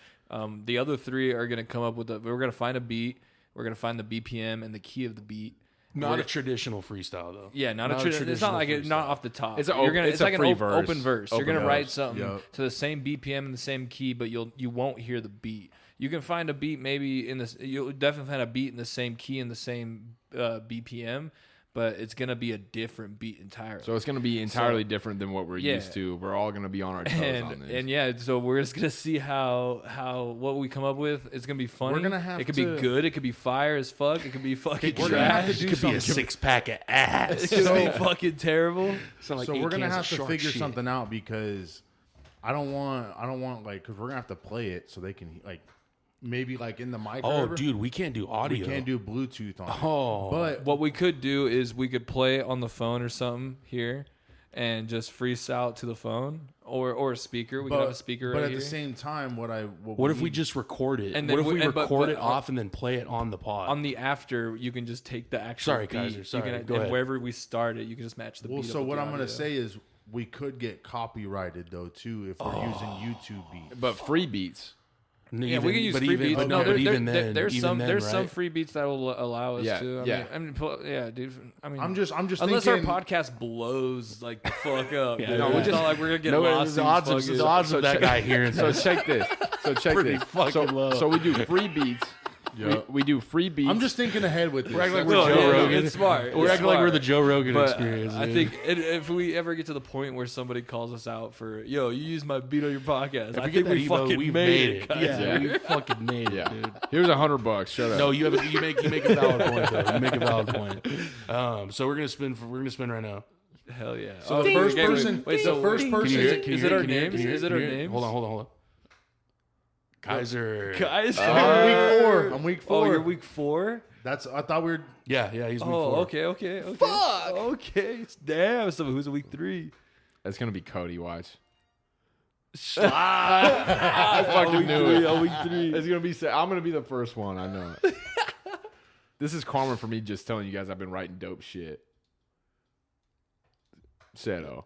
The other 3 are gonna come up with we're gonna find a beat. We're gonna find the BPM and the key of the beat. Not a traditional freestyle though. Yeah, not a traditional. It's not like freestyle. not off the top. It's a You're gonna, it's it's a like free an verse. open verse. You're Open gonna verse. write something Yep. to the same BPM and the same key, but you won't hear the beat. You can find a beat maybe in this. You'll definitely find a beat in the same key and the same BPM, but it's gonna be a different beat entirely. So it's gonna be entirely different than what we're Yeah. used to. We're all gonna be on our toes on this. and yeah, so we're just gonna see how what we come up with. It's gonna be funny. We're gonna have it could to- be good. It could be fire as fuck. It could be fucking We're gonna have trash. to do It could be a something. 6-pack of ass. It could be fucking terrible. Sound like So 8 we're gonna cans of have to shark figure shit. something out because I don't want like because we're gonna have to play it so they can like maybe like in the mic. or Oh, whatever. dude, we can't do audio. we can't do Bluetooth on it. Oh, But What we could do is we could play it on the phone or something here, and just freestyle to the phone or a speaker. We can have a speaker but right at here. the same time, what if we just record it? And What then if we we- but- record but- it off and then play it on the pod? On the after, you can just take the actual Sorry, beat. Kaiser, sorry. You can, Go and ahead. wherever we start it, you can just match the Well, beat. so up with what the I'm gonna audio. say is we could get copyrighted though too if we're using YouTube beats. But free beats. Yeah, we can use free beats. But No, but even there- then, there's even some then, there's some right? free beats that will allow us Yeah, to. yeah. Yeah, dude. I mean, I'm just unless thinking, our podcast blows like the fuck up. Yeah, dude. no, It's not like we're gonna get lost. the odds of that guy hearing So this. check this. So check Pretty this. fucking low. So we do free beats. We do free beats. I'm just thinking ahead with this. We're acting like That's we're all. Joe yeah, Rogan. It's smart. We're It's acting like we're smart. the Joe Rogan But experience. I dude. think if we ever get to the point where somebody calls us out for, yo, you use my beat on your podcast, If I we think get that we Evo, fucking we've made it. Yeah, Yeah. we fucking made it, yeah. dude. Here's $100. Shut up. No, you make a valid point though. You make a valid point. So we're gonna spin right now. Hell yeah. So the first person, Wait, the so first Can you person, hear it? Can you Is hear it our Can you hear names? Can you hear Is it Can our you hear names? Hold on. Kaiser. Guys, I'm week 4. I'm week 4. Oh, you're week 4? I thought we were. Yeah, he's week 4. Oh, okay. Fuck. Okay. Damn. So who's a week 3? That's gonna be Cody. Watch. I fucking knew it. On week 3. It's gonna be. I'm gonna be the first one. I know it. This is karma for me just telling you guys I've been writing dope shit. Seto.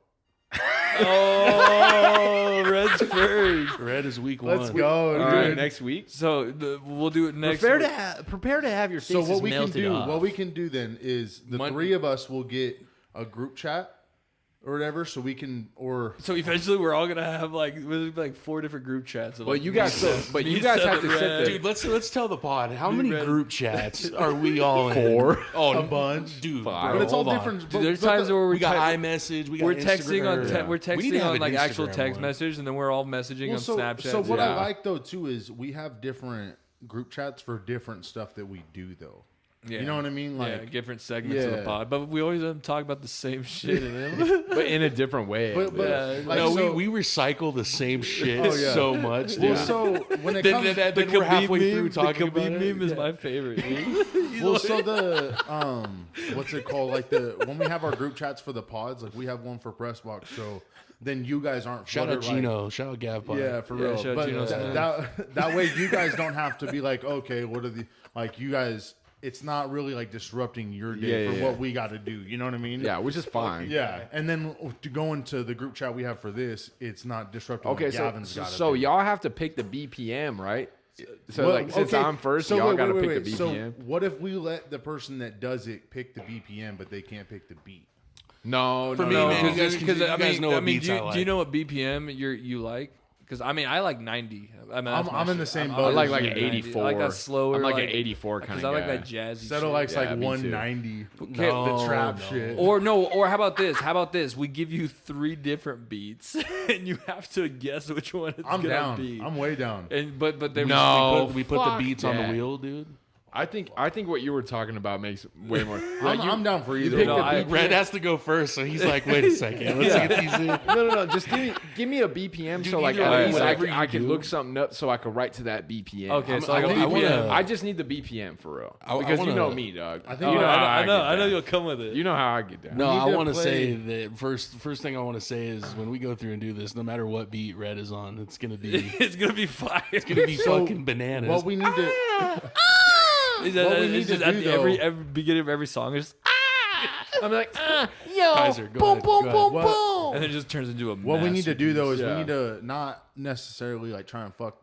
Oh, Red's first. Red is week 1. Let's go, All right, dude. next week. So we'll do it next Prepare week. to have your So faces what we can melted do, off. what we can do then is the Mon- 3 of us will get a group chat or whatever, so we can So eventually we're all gonna have like 4 different group chats. Of, Well, like, you me, guys, Seth, but me, you guys Seth, have to and sit Red. there. Dude, let's tell the pod how You many ready? group chats are we all in? 4. Oh, a bunch. dude. Five. Bro, But it's all hold on. different. Dude, there's times where We got type- iMessage. We got we're texting Instagram. on we're We need to texting have on an like actual Instagram text one. message, and then we're all messaging on Snapchat. So what Yeah. I like though too is we have different group chats for different stuff that we do though. Yeah. You know what I mean? Yeah, Like, different segments of the Yeah. pod, but we always talk about the same shit in them. But in a different way. but Yeah. like, No, so, we recycle the same shit Oh, yeah. so much, dude. well, so when it comes, Then The we're halfway Khabib through meme, talking the about Khabib it. meme is Yeah. my favorite. Dude. well, so the what's it called? Like when we have our group chats for the pods, like we have one for Press Box, so then you guys aren't Shout out flooded, like- Gino. Shout out Gav. Yeah, for Yeah, real. shout out But Gino Smith. that way, you guys don't have to be like, okay, what are the like? You guys, it's not really like disrupting your day Yeah, for yeah, what yeah. we got to do. You know what I mean? yeah, which is fine. Yeah, and then to go into the group chat we have for this, it's not disrupting. Okay, what so Gavin's gotta so do. y'all have to pick the BPM, right? So Well, like since okay, I'm first, so y'all wait, gotta wait, pick wait. the So BPM. what if we let the person that does it pick the BPM, but they can't pick the beat? No, For no, me, no. man, you guys because know what beats do I you, like. do you know what BPM you like? Because I mean, I like 90. I mean, that's my I'm in the shit. same I'm- boat I as like you, an man. 84. I like that slower. I'm like an 84 kind Because of I like guy. that jazzy. Settle shit. likes Yeah, like me too. 190. No, the trap no. shit. Or how about this? How about this? We give you 3 different beats, and you have to guess which one it's I'm gonna down. be. I'm way down. And but they No, we put the fuck beats on the that. wheel, dude. I think what you were talking about makes way more. I'm down for either. pick one. the I- BPM. Red has to go first, so he's like, "Wait a second, let's get these in." No. Just give me a BPM Dude, so like either at way, least whatever I you can do. look something up so I can write to that BPM. Okay, so I like a wanna- BPM. I just need the BPM for real I because you wanna- know me, dog. I think you know how I know. get I know down. you'll come with it. You know how I get down. No, need I to want to play- say that first thing I want to say is when we go through and do this, no matter what beat Red is on, it's gonna be it's gonna be fire. it's gonna be So, fucking bananas. What we need to It's What we need just to at do, the, though- every beginning of every song, it's just I'm like, Kaiser, go ahead, go ahead. what, and then it just turns into a. what we need to do though is Yeah. we need to not necessarily like try and fuck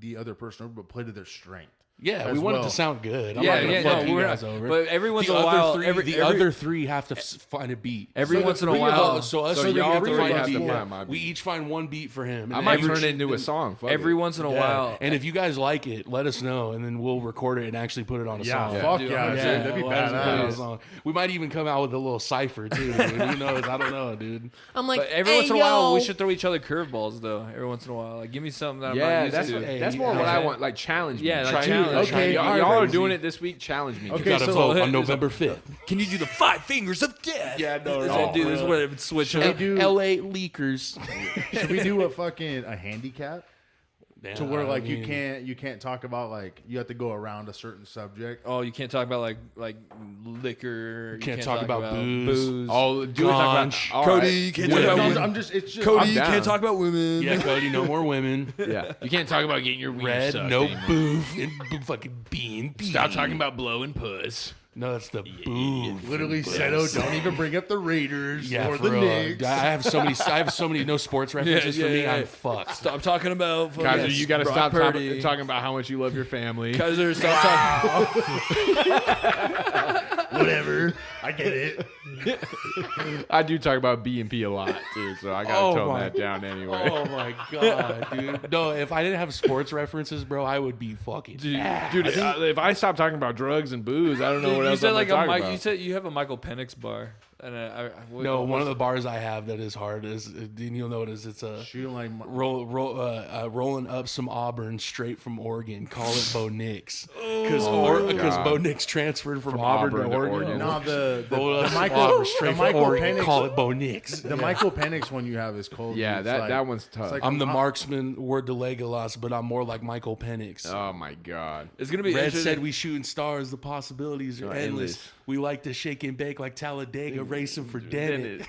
the other person over, but play to their strength. Yeah, we as want it well. to sound good. I'm Yeah, not gonna yeah, fuck no, you we're guys not. over. But every once the in a other while, three, other three have to find a beat. every So once the in a three of while, us- So us So three y'all have to three find a have to beat. find my We beat. each find one beat for him. I and might every- turn it into a song. Fuck every it. once in a Yeah. while, And if you guys like it, let us know, and then we'll record it and actually put it on a Yeah, song. fuck Dude, yeah, I'm dude, saying, that'd be let us put it on a badass. song. We might even come out with a little cipher too. Dude. Who knows? I don't know, dude. I'm like, but every once in a while, we should throw each other curveballs though. Every once in a while, like give me something that I'm Yeah, not used that's to. what, Hey, that's more yeah. what I want. Like challenge me. Yeah, like Try- challenge. okay, Y'all, all right, y'all are crazy. doing it this week. Challenge me. You Okay, gotta so- vote on is- November 5th. Can you do the 5 fingers of death? Yeah, no, Is no, that- dude, for this is real. what it would switch Should up. we do- LA leakers. Should we do a handicap? to where like you can't talk about like you have to go around a certain subject. Oh, you can't talk about like liquor. You can't talk about booze. Oh, do Ganj. Cody, you can't talk about women. It's just Cody, I'm you down. can't talk about women. Yeah, Cody, no more women. Yeah, you can't talk about getting your weed Red, sucked no anymore. boof, and fucking bean. Stop talking about blowing puss. No, that's the boof. Literally said, "Oh, don't even bring up the Raiders or for the real. Knicks." I have so many no sports references for me. I'm fucked. Stop talking about. Kaiser, you got to Brock stop Purdy. talking about how much you love your family. Kaiser, stop talking. Whatever, I get it. I do talk about B and P a lot too, so I got to tone that down anyway. Oh my god, dude! No, if I didn't have sports references, bro, I would be fucking. Dude, if I stop talking about drugs and booze, I don't know what You else said I'm like gonna a talk Mike. about. You said you have a Michael Penix bar, and One of the bars I have that is hard is, and you'll notice it's a Shooting like rolling up some Auburn straight from Oregon. Call it Bo Nix because God. Bo Nix transferred from Auburn to Oregon. no the Roll up some Michael Auburn straight the from Michael Oregon. Penix Call it Bo Nix. the Michael Penix one you have is cold. Yeah, It's that one's tough. it's like I'm the marksman, word to Legolas, but I'm more like Michael Penix. Oh my god. It's gonna be Red interesting. said we shooting stars. The possibilities are endless. endless. We like to shake and bake like Talladega racing for Dennett.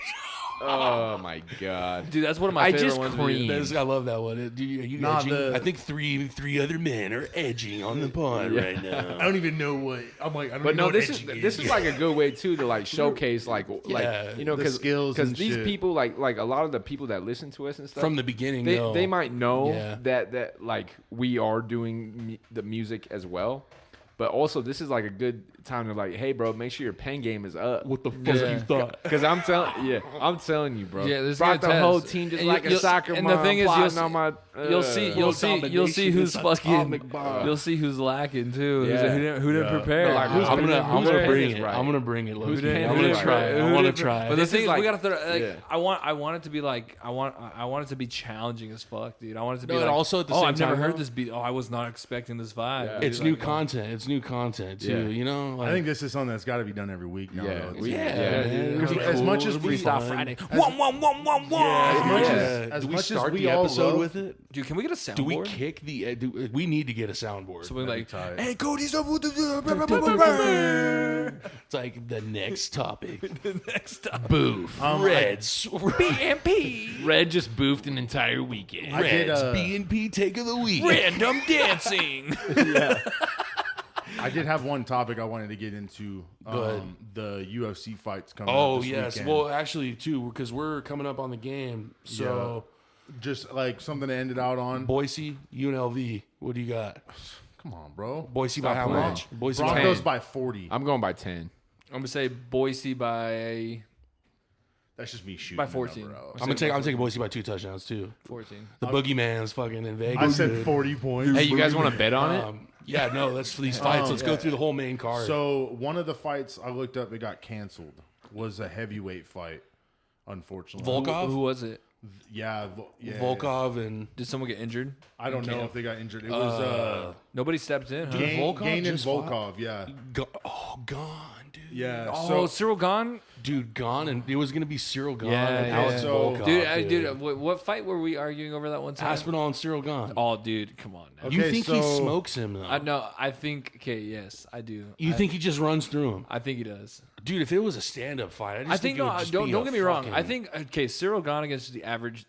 Oh my god. Dude, that's one of my I favorite just ones. creamed. I love that one. Are you Nah, edging? I think three other men are edging on the pond right now. I don't even know what I'm like. I don't But even know no, what this edging is like a good way too to like showcase like you know the because skills and these shit. people like a lot of the people that listen to us and stuff From the beginning, they might know Yeah. that like we are doing the music as well, but also this is like a good time to like, hey bro, make sure your pen game is up. What the fuck you thought? Because I'm telling you, bro. Yeah, this is brought the gonna whole test. team just And like a you'll- soccer and mom. the thing is, plotting on my, you'll see who's fucking. atomic bomb. You'll see who's lacking too. Yeah. Who didn't prepare. No, like, who's I'm gonna pen bring is it. right? I'm gonna bring it. Who's Logan. pen I'm is gonna right? try it. I want to try But it. the This thing is is, like- we gotta throw. Like, yeah. I want it to be like I want it to be challenging as fuck, dude. I want it to be No, and like, also at the oh, same I've never time, heard though, this beat. Oh, I was not expecting this vibe. Yeah. dude. It's Like, new oh. content. It's new content too. Yeah. You know, I think this is something that's got to be done every week now. Yeah, though. we- yeah, yeah, man. dude. It'd be As cool. much as It'd be Freestyle fun. Friday. As much Yeah. as Do we much start as we the all episode love, with it? Dude, can we get a soundboard? Do we kick the? We need to get a soundboard. So we're like, tight. hey, Cody's up with the. It's like the next topic. Next time. Boof. Reds. BMP. Red just boofed an entire weekend. I did, Reds. B&P take of the week. Random dancing. I did have one topic I wanted to get into. ahead. The UFC fights coming. Oh up this yes. weekend. Well, actually, too, because we're coming up on the game. So just like something to end it out on. Boise, UNLV. What do you got? Come on, bro. Boise by how playing. much? Boise by Broncos 10. by 40. I'm going by 10. I'm gonna say Boise by That's just me shooting by the 14. number out. I'm taking Boise by 2 touchdowns too. 14. The boogeyman's fucking in Vegas. I said dude. 40 points. Hey, you guys want to bet on it? Yeah, no, that's for these fights. Let's go through the whole main card. So one of the fights I looked up, it got canceled. Was a heavyweight fight, unfortunately. Volkov? Who was it? Yeah, Volkov and Did someone get injured? I don't know if they got injured. It was Nobody stepped in. Huh? Volkov Gain and just fought? Volkov. Yeah, gone, dude. yeah. Oh, So Cyril gone? Dude, gone, and it was gonna be Cyril gone Yeah, and yeah. Alex So- Volkov. Dude, what fight were we arguing over that one time? Aspinall and Cyril gone. Oh, dude, come on now. You Okay, think he so- smokes him though? No, I think. Okay, yes, I do. You think he just runs through him? I think he does. Dude, if it was a stand-up fight, I just I think it would no. just Don't be don't a get me wrong. fucking- I think okay, Cyril Gane against the average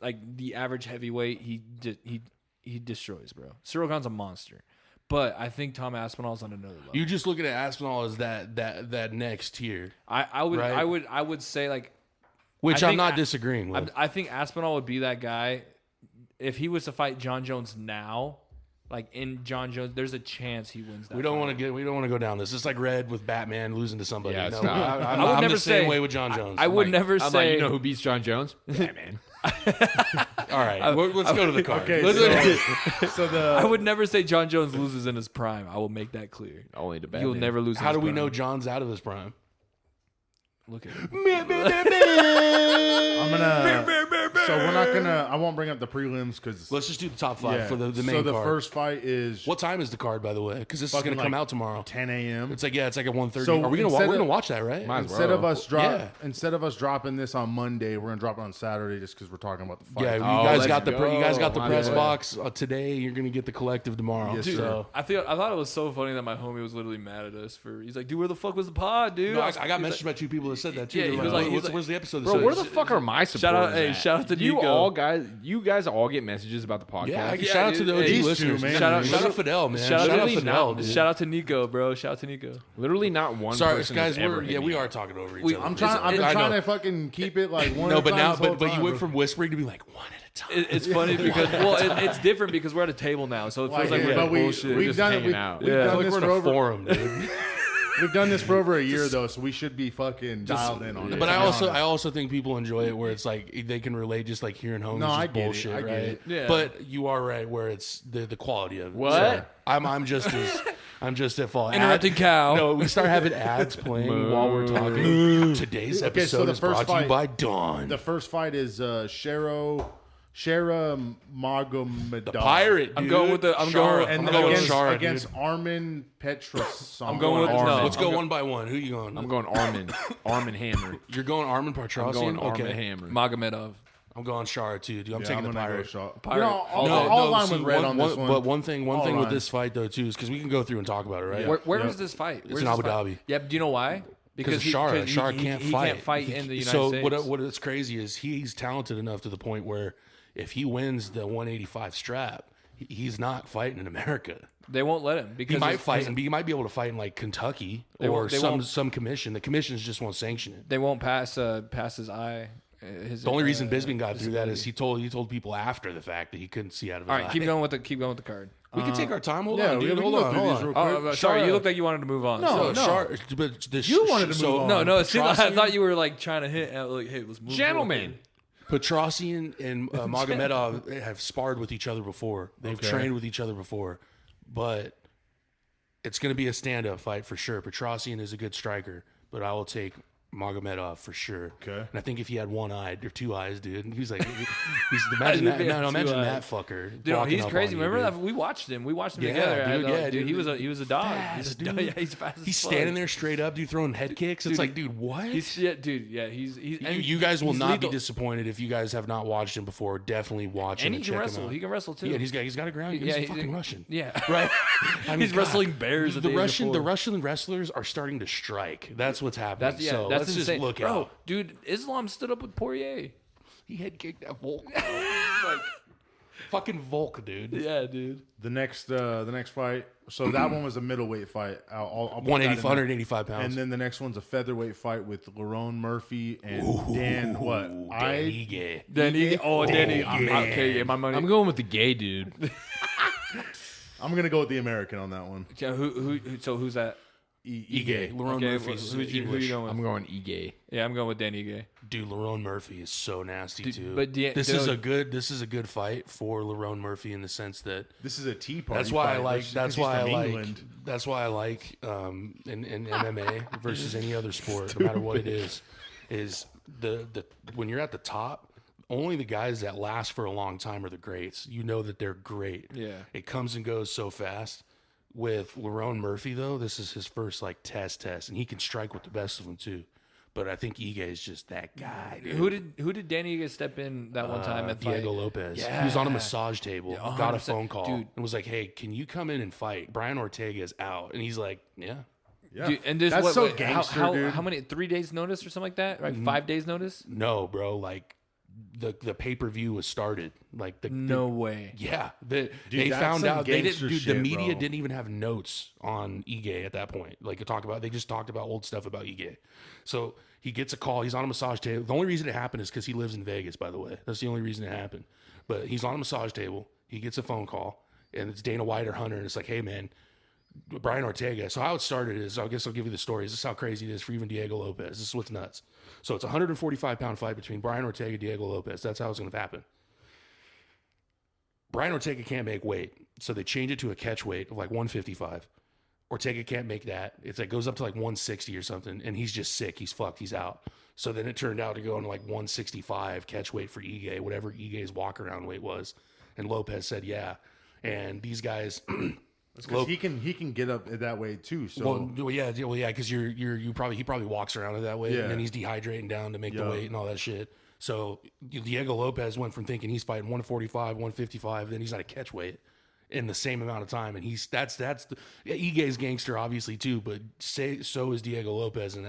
heavyweight, he destroys, bro. Cyril Gane's a monster, but I think Tom Aspinall's on another level. you're just looking at Aspinall as that next tier, I would say like which I I'm think not I- disagreeing with. I think Aspinall would be that guy if he was to fight John Jones now. Like in John Jones, there's a chance he wins that. We don't fight. want to go down this. It's like Red with Batman losing to somebody. Yeah, No, stop. I'm I would I'm never the same say- way with John Jones. I would never I'm say. like, you know who beats John Jones? Batman. All right, let's go to the card. okay, so the I would never say John Jones loses in his prime. I will make that clear. Only to Batman. You'll never lose. How in do his we prime. know John's out of his prime? Look at him. I'm gonna So we're not gonna. I won't bring up the prelims because Let's just do the top 5 for the main card. So the first fight is What time is the card, by the way? Because this is going to come out tomorrow. 10 a.m. It's like at 1:30. So Are we gonna instead we're of- gonna watch that, right? Might as Instead well. of us dropping this on Monday, we're gonna drop it on Saturday just because we're talking about the fight. Yeah, you Oh, guys let's got the go. you guys got the My press bad. box today. You're gonna get the collective tomorrow. Yes, Dude, sir. I thought it was so funny that my homie was literally mad at us for. He's like, "Dude, where the fuck was the pod, dude?" No, I got He's messaged by 2 people that said that too. Yeah, They're he was like- "Where's the episode?" that Bro, says where this?" the fuck are my supporters? Shout out- hey, at? shout out to you Nico. all guys. You guys all get messages about the podcast. Yeah, Yeah, shout out to dude. the OG These two, listeners. man. Shout out Fidel, man. Shout out Shout out to Fidel, Nico. dude. Shout out to Nico, bro. Shout out to Nico. Literally not one. Sorry, person guys. has ever hit We me. are talking over each We- other. I'm trying. I've been I trying know. to fucking keep it like one. No, at a but time now, this whole but you time, went bro. from whispering to be like one at a time. It's funny because it's different because we're at a table now, so it feels like yeah, we're but at bullshit. we've just done it. hanging We've, out. we've Yeah. I done feel like this we're for in a over. forum, dude. We've done this for over a year though, so we should be fucking dialed in on it. But to I be honest. also think people enjoy it where it's like they can relate, just like hearing homies No, just I get it. bullshit, I get right? it. Yeah. But you are right where it's the quality of it. What? So I'm just at fault. Interrupting cow. No, we start having ads playing while we're talking. Today's Okay, episode so the is first brought to you fight- by Dawn. The first fight is Shara Magomedov. The pirate, dude. I'm going with the. I'm Shara. going. And I'm then going against, Shara, against Armin Petrosyan. I'm going with Armin. no. Let's I'm go go- one by one. Who you going? I'm going Armin Hammer. You're going Armin I'm Petrosyan? going Okay. Armin Hammer. Magomedov. I'm going Shara too, dude. I'm Yeah, taking I'm the gonna go pirate. shot. Pirate. You know, I'll line see, with red on this one. But one thing I'll with line. this fight though too is because we can go through and talk about it, right? Yeah. Where is this fight? It's in Abu Dhabi. Yeah, do you know why? Because Shara can't he fight. can't fight in the United so States. what is crazy is he's talented enough to the point where if he wins the 185 strap, he's not fighting in America. They won't let him because He might it's- fight, and he might be able to fight in like Kentucky They or won't- they won't- some commission. The commissions just won't sanction it. They won't pass his eye. The only reason Bisping got through that is he told people after the fact that he couldn't see out of his All right, eye. keep going with the card. We can take our time. Hold yeah, on, we dude. can Hold go on, through hold these on. real quick. Sorry, Shara- you look like you wanted to move on. No, But You wanted to move on. No, see, I Petrosyan- thought you were like trying to hit, like, hey, let's move. Gentlemen. Petrosyan and Magomedov have sparred with each other before. They've Okay. trained with each other before, but it's going to be a stand-up fight for sure. Petrosyan is a good striker, but I will take Magomedov for sure. Okay. And I think if he had one eye or two eyes, dude, he's like, imagine that. If he had No, two imagine eyes. that fucker. Dude, walking he's up crazy. on you, Remember dude. that we watched him. We watched him Yeah, together. dude, yeah, dude. dude. He was a dog. Fast, He's a, dude. yeah, he's fast. as He's fuck. standing there straight up, dude, throwing head kicks. It's Dude, like, dude, what? He's You guys will he's not be lethal. disappointed if you guys have not watched him before. Definitely watch him And he and can check wrestle. him out. He can wrestle too. Yeah, he's got a ground. He's he- fucking Russian. Yeah, Right? I mean, he's God, wrestling bears. The Russian wrestlers are starting to strike. That's what's happening. That's so that's let's insane. just look Bro, out. dude, Islam stood up with Poirier. He head kicked that Volk. Like, fucking Volk, dude. Yeah, dude. The next fight. So that one was a middleweight fight. I'll put that in 180, there. 185 pounds. And then the next one's a featherweight fight with Lerone Murphy and Dan. What? Dan Ige. Danny. Oh, Danny. Okay, yeah, my money. I'm going with the gay dude. I'm gonna go with the American on that one. Yeah, so who's that? Ige. Lerone Okay, Murphy's who you English. going with? I'm going e-gay. Yeah, I'm going with Danny Gay. Dude, Lerone Murphy is so nasty too. but this is a good fight for Lerone Murphy in the sense that This is a tea party. that's why I fight like versus- that's 'cause he's why I from like England. that's why I like in MMA versus any other sport, no matter what it is the when you're at the top, only the guys that last for a long time are the greats. You know that they're great. Yeah. It comes and goes so fast. With Lerone Murphy though, this is his first like test, and he can strike with the best of them too. But I think Ige is just that guy. Dude. Who did Danny Gay step in that one time and fight? Diego Lopez. Yeah. He was on a massage table, Yeah, got a 100%. phone call, Dude. and was like, "Hey, can you come in and fight?" Brian Ortega's out, and he's like, "Yeah." Yeah. Dude, and this That's what, so what- gangster, how, dude. how many 3 days notice or something like that? Like 5 days notice? No, bro. Like the pay per view was started. Like No way. Yeah, they that's found some out they didn't. gangster Dude, the shit, media bro. didn't even have notes on Ige at that point. Like they just talked about old stuff about Ige. So he gets a call. He's on a massage table. The only reason it happened is because he lives in Vegas. By the way, that's the only reason it happened. But he's on a massage table. He gets a phone call, and it's Dana White or Hunter, and it's like, "Hey, man." Brian Ortega. So how it started is, I guess I'll give you the story. This is how crazy it is for even Diego Lopez. This is what's nuts. So it's a 145-pound fight between Brian Ortega and Diego Lopez. That's how it's going to happen. Brian Ortega can't make weight, so they change it to a catch weight of like 155. Ortega can't make that. It's like goes up to like 160 or something, and he's just sick. He's fucked. He's out. So then it turned out to go into like 165 catch weight for Ige, whatever Ige's walk around weight was. And Lopez said, yeah. And these guys, because he can get up that way too. So yeah, because he probably walks around it that way, and then he's dehydrating down to make the weight and all that shit. So Diego Lopez went from thinking he's fighting 145, 155, then he's at a catch weight in the same amount of time, and Ige's gangster obviously too, but so is Diego Lopez in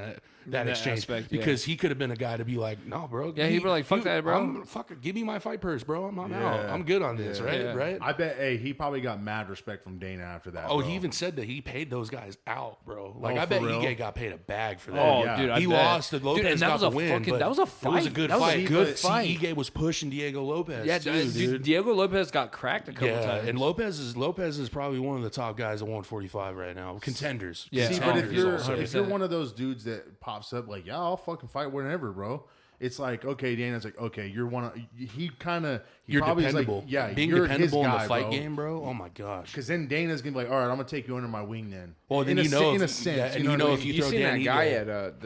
that exchange aspect, because he could have been a guy to be like, no, bro, he'd be like, fuck that, bro, fuck it, give me my fight purse, bro, I'm out, I'm good on this, right? I bet, he probably got mad respect from Dana after that. Oh, bro. he even said that he paid those guys out, bro. Like I for bet real? Ige got paid a bag for that. Oh, dude, he lost. The Lopez and that got was the a win, but that was a fight. It was a good That was a fight. good but fight. Ige was pushing Diego Lopez. Yeah, too, dude, Diego Lopez got cracked a couple times. And Lopez is probably one of the top guys at 145 right now. Contenders. Yeah. See, but if you're 100%. one of those dudes that pops up like, yeah, I'll fucking fight whenever, bro. It's like, okay, Dana's like, okay, you're one of he You're probably dependable. Like, yeah, being you're dependable his in guy, the fight bro. game, bro. Oh my gosh. Because then Dana's gonna be like, all right, I'm gonna take you under my wing then. Well, then in you know, in a if, sense, yeah, and you you know know what I if mean? you throw seen Dan that guy Ige, at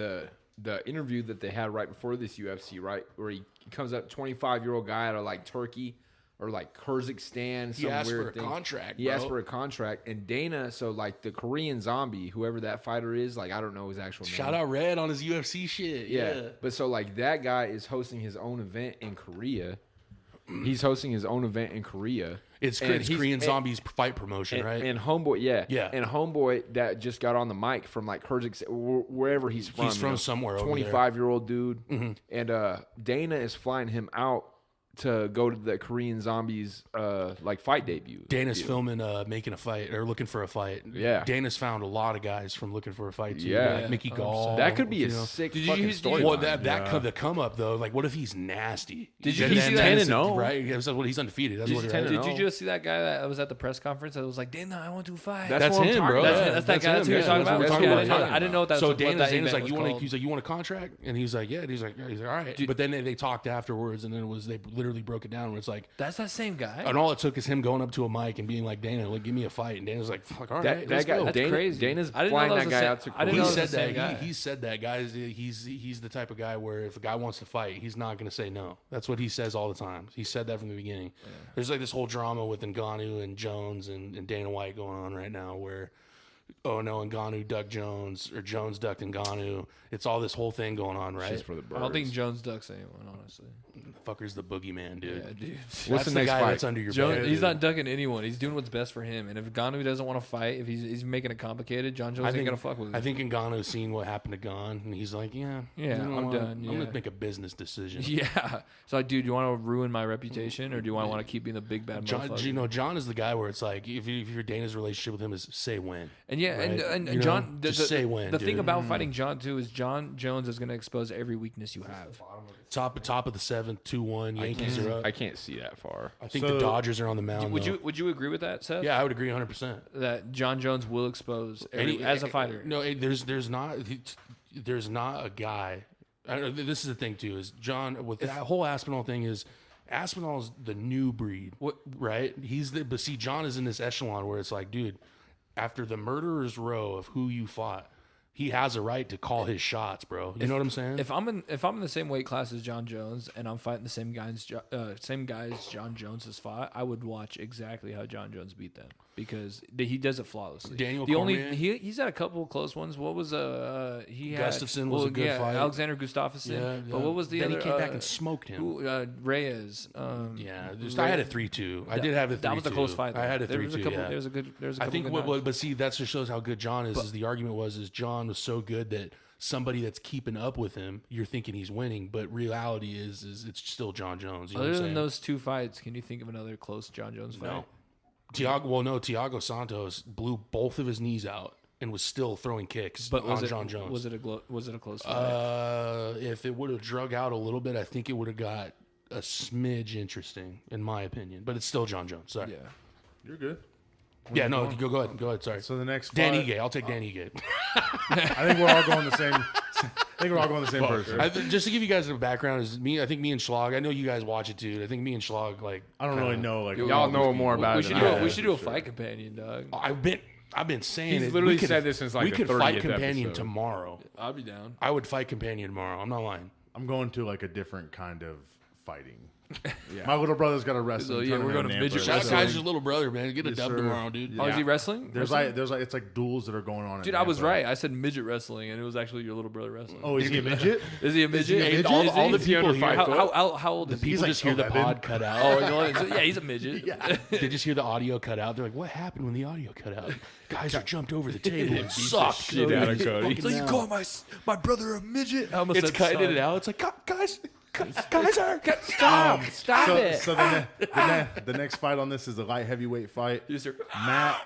the interview that they had right before this UFC, right, where he comes up, 25-year-old guy out of like Turkey or like Kyrgyzstan, he some asked weird for a thing. contract. He bro. asked for a contract, and Dana, so like the Korean Zombie, whoever that fighter is, like I don't know his actual name. Shout out Red on his UFC shit. Yeah. But so like that guy is hosting his own event in Korea. He's hosting his own event in Korea. It's And Korean Zombies fight promotion, right? And Homeboy, Yeah. And Homeboy that just got on the mic from like Kyrgyzstan, wherever he's from. He's from somewhere over there. 25-year-old dude. And Dana is flying him out to go to the Korean Zombies like fight debut. Dana's filming making a fight or looking for a fight. Yeah. Dana's found a lot of guys from looking for a fight too. Yeah. Like Mickey Gall. That could be you a know. sick Did you fucking use- story. Well, the come up though, like what if he's nasty? Did you Then see that? that's 10-0? right? Yeah, so, well, he's undefeated. That's what it 10-0. is. Did you just see that guy that was at the press conference that was like, Dana, I want to fight? That's what I'm him, talking bro. about. That's that guy. That's who him, you're talking yeah. about. That's what Okay, we're I talking about. didn't know that's So what Dana's that like, event was called. he's like, you want a contract? And he's like, yeah. And he's like, all right. But then they talked afterwards, and then they literally broke it down where it's like, That's that same guy. and all it took is him going up to a mic and being like, Dana, like, give me a fight. And Dana's like, fuck, all right, That let's guy, go. That's Dana, crazy. Dana's I didn't know flying that that was guy the out to same- I didn't He know Korea. it was said the same that. guy. He said that, guys. He's the type of guy where if a guy wants to fight, he's not going to say no. That's what he says all the time. He said that from the beginning. There's like this whole drama with Ngannou and Jones and Dana White going on right now where, oh no, Ngannou ducked Jones or Jones ducked Ngannou. It's all this whole thing going on, right? Just for the birds. I don't think Jones ducks anyone, honestly. Fucker's the boogeyman, dude. Yeah, dude. That's What's the the next guy fight? that's under your Jones, bed. he's dude. not ducking anyone. He's doing what's best for him. And if Ngannou doesn't want to fight, if he's making it complicated, John Jones ain't gonna fuck with him. I think Ngannou's seen what happened to Gon, and he's like, yeah, Yeah, you know I'm what? done, I'm yeah. gonna make a business decision. Yeah. So, like, dude, do you want to ruin my reputation, or do you want to keep being the big bad John, motherfucker? you know, John is the guy where it's like, if your Dana's relationship with him is say when. And yeah, Right? and You know, John, just say when. The thing dude. about fighting John too is John Jones is going to expose every weakness you have. top of the seventh, 2-1. Yankees are up. I can't see that far. I think the Dodgers are on the mound. Would though. you agree with that, Seth? Yeah, I would agree 100%. That John Jones will expose as a fighter. No, there's not a guy. I don't know, this is the thing too. Is John with that whole Aspinall thing is Aspinall's the new breed, right? But see, John is in this echelon where it's like, dude, after the murderer's row of who you fought, he has a right to call his shots, bro. You know what I'm saying? If I'm in the same weight class as John Jones and I'm fighting the same guys John Jones has fought, I would watch exactly how John Jones beat them because he does it flawlessly. Daniel the Cormier? only he's had a couple of close ones. What was he had? Gustafsson was a good fight. Alexander Gustafsson. Yeah, But what was the then other? he came back and smoked him. Reyes. Yeah, I had a 3-2. I did have a 3-2. That was a close fight. I had a 3-2. There was a couple. Yeah. There was a good. I think, good matches. but see, that just shows how good John is. Is the argument was John was so good that somebody that's keeping up with him, you're thinking he's winning, but reality is it's still John Jones. You know Other what I'm than saying? those two fights, can you think of another close John Jones fight? No. Thiago Santos blew both of his knees out and was still throwing kicks on John Jones. Was it a close fight? If it would have drug out a little bit, I think it would have got a smidge interesting, in my opinion. But it's still John Jones. Sorry. Yeah. You're good. Yeah, no, go ahead. Go ahead. Sorry. So the next Dan fight, Ige. I'll take Dan Ige. I think we're all going the same. I think we're all going the same person. Just to give you guys a background, is me. I think me and Schlag. I know you guys watch it too. I think me and Schlag like. I don't really know. Like Y'all know more about We it should than do I a, do, we should do a for sure. fight companion, dog. I've been. I've been saying He's it. literally We could- said this since like we the could 30th fight Companion episode. tomorrow. I'll be down. I would fight Companion tomorrow. I'm not lying. I'm going to like a different kind of fighting. Yeah. My little brother's got a wrestling. So, yeah, we're tournament going to in midget Nampa. Shout out wrestling. guys, your little brother, man. Get a Yes, dub sir. tomorrow, dude. Oh, is he Yeah. wrestling? There's like it's like duels that are going on. Dude, in I was Nampa. right. I said midget wrestling, and it was actually your little brother wrestling. Oh, is he a midget? Is he a midget? Hey, Is all he? the Is he people under here, 5 foot? How old is he? people like just hear the 11. pod cut out. Oh, he's 11. So, yeah, he's a midget. They just hear the audio cut out. They're like, "What happened when the audio cut out?" Guys are jumped over the table and sucked. shit out of Cody. It's like, you call my brother a midget? I almost It's said cutting son. it out. It's like, guys are Stop it. So the next fight on this is a light heavyweight fight. Yes, sir.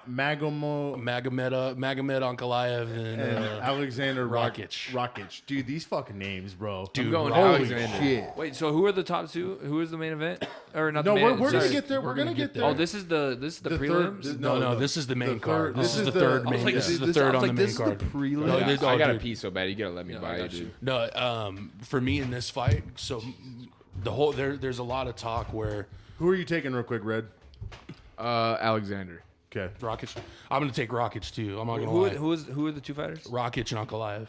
Magomed Magomed Ankalaev and and Alexander Rakic. Rakic. Dude, these fucking names, bro. Dude, going holy Alexander. shit. Wait, so who are the top two? Who is the main event? Or not No, the main we're gonna sorry. get there. We're gonna get there. Oh, this is the prelims? No, this is the main card. This is the the- third I was main. like, This is this- the third I was on the like, main this is the card. prelim? No, Yeah, this- I oh, got a dude. piece so bad. You gotta let me No, buy I it, got dude. you. No, for me in this fight, so the whole there's a lot of talk where Who are you taking real quick, Red? Alexander. Okay. Rakic. I'm gonna take Rakic too. I'm not gonna Who, lie. who are the two fighters? Rakic and Ankalaev.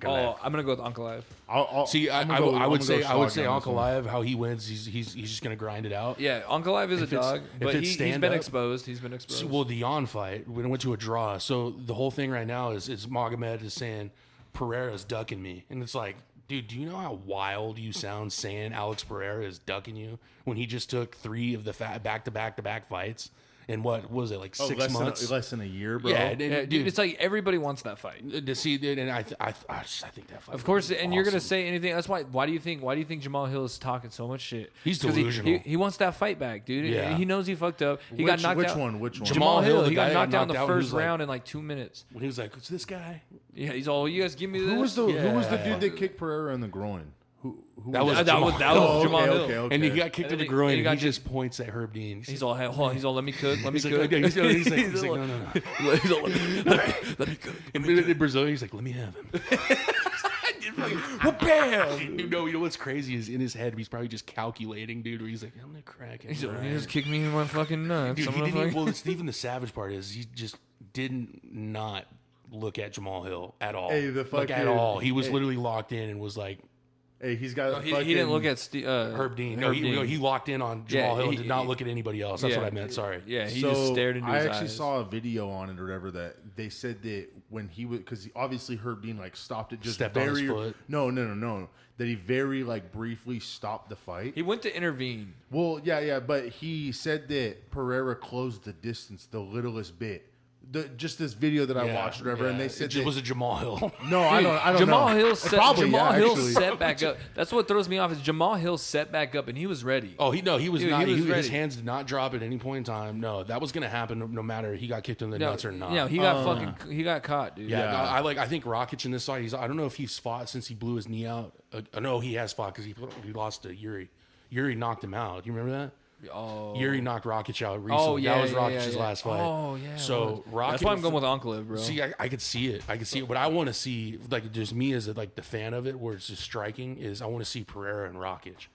Oh, I'm gonna go with Ankalaev. See, I'm I gonna go- would I'm say gonna go Shotgun on this one. Ankalaev. How he wins, he's just gonna grind it out. Yeah, Ankalaev is a If it's- dog, if but it's he's stand been up- exposed. He's been exposed. So, well, the Yon fight, when it went to a draw. So the whole thing right now is Magomed is saying Pereira's ducking me, and it's like, dude, do you know how wild you sound saying Alex Pereira is ducking you when he just took 3 of the back-to-back fights in what was it, like 6 months? less than a year, bro. Yeah, yeah, dude, it's like everybody wants that fight. to see, and I think that fight. Of course, and you're gonna awesome. say anything. That's why. Why do you think Jamal Hill is talking so much shit? He's 'Cause delusional. He wants that fight back, dude. Yeah. He knows he fucked up. He got knocked which out. one? Which one? Jamal Hill. the He guy got knocked out in the knocked out, he first was like- round in like 2 minutes. when he was like, "It's this guy." Yeah, he's all, you guys give me this. Who was the Yeah. dude that kicked Pereira in the groin? Who That was that Jamal was Oh, Jamal okay, Hill. okay, okay. And he got kicked And in the then groin, he and got he just points at Herb Dean. He's all, hey, hold on. He's all, let me cook. Let me He's like, cook. he's like, no. He's all, let me cook. In Brazil, he's like, let me have him. Well, bam. You know what's crazy is in his head, he's probably just calculating, dude. Where he's like, I'm gonna crack him. He's all, right. he just kicked me in my fucking nuts. Dude, I'm he gonna didn't even, fucking- well, it's even the savage part is he just didn't not look at Jamal Hill at all. Hey, the like at fucking- all. He was hey. lidley locked in and was like Hey, he's got. he didn't look at Herb Dean. No, he locked in on Jamal Hill and did not look at anybody else. That's yeah, what I meant. Sorry. Yeah, he So just stared into I his actually eyes. saw a video on it or whatever that they said that when he was because obviously Herb Dean like stopped it just Stepped on his very foot. no that he very like briefly stopped the fight. He went to intervene. Well, yeah, but he said that Pereira closed the distance the littlest bit. Just this video that I watched, whatever, and they said it was that, a Jamal Hill. no, I don't Jamal know. Hill Probably, Jamal yeah, Hill actually. set back up. That's what throws me off is Jamal Hill set back up and he was ready. Oh, he was Dude, not. he was His ready. hands did not drop at any point in time. No, that was gonna happen no matter he got kicked in the nuts or not. Yeah, he got he got caught, dude. Yeah, Yeah. I think Rakic in this fight. I don't know if he's fought since he blew his knee out. I know he has fought because he lost to Yuri. Yuri knocked him out. You remember that? Oh. Yuri knocked Rakic out recently. Oh, yeah, that was yeah, Rakic's yeah. last fight. Oh, yeah. it So was. Rakic. That's why I'm going with Ankalaev, bro. See, I could see it. What I want to see, like just me as like the fan of it, where it's just striking, is I want to see Pereira and Rakic.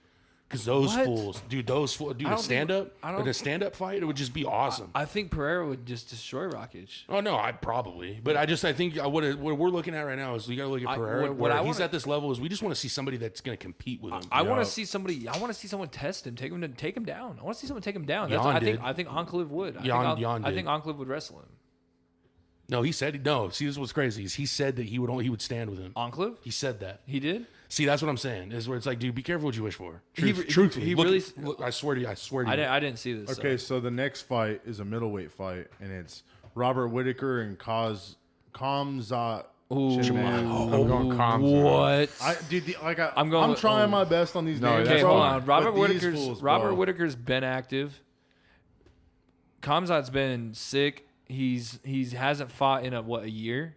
Because those What? fools, dude, I a don't stand up, think- I don't- a stand up fight, it would just be awesome. I think Pereira would just destroy Rakic. Oh no, I probably, but I think what we're looking at right now is we got to look at Pereira. what Where I he's wanna- at this level is we just want to see somebody that's going to compete with him. I want to see somebody. I want to see someone test him, take him down. I want to see someone take him down. That's, Jan I think. did. I think Ankalaev would. Jan I did. think Ankalaev would wrestle him. No, he said no. See, this was crazy. Is he said that he would stand with him. Ankalaev? He said that. He did. See, that's what I'm saying. Is where it's like, dude, be careful what you wish for. He- Truthfully, he look, really- look, I swear to you. I didn't see this. Okay, so the next fight is a middleweight fight, and it's Robert Whitaker and Kamzat. Ooh. I'm going Combs. What? I'm trying my best on these No, names. Okay, that's bro, hold on. Robert but these Whitaker's fools, Robert bro. Whitaker's been active. Kamzat's been sick. He hasn't fought in a year.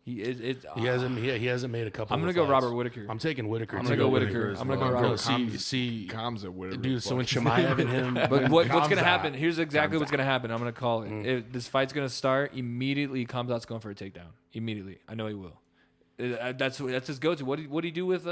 He hasn't made a couple. I'm gonna of go fights. Robert Whitaker. I'm taking Whitaker. I'm too. gonna go Whitaker Whitaker. as I'm gonna well. go No, Robert. See, Combs at Whitaker. dude. So when Chimaev and him, But what's gonna Kamzat. happen? Here's exactly what's gonna happen. I'm gonna call it. If this fight's gonna start immediately. Kamzat's going for a takedown. Immediately, I know he will. That's his go-to. What did he do with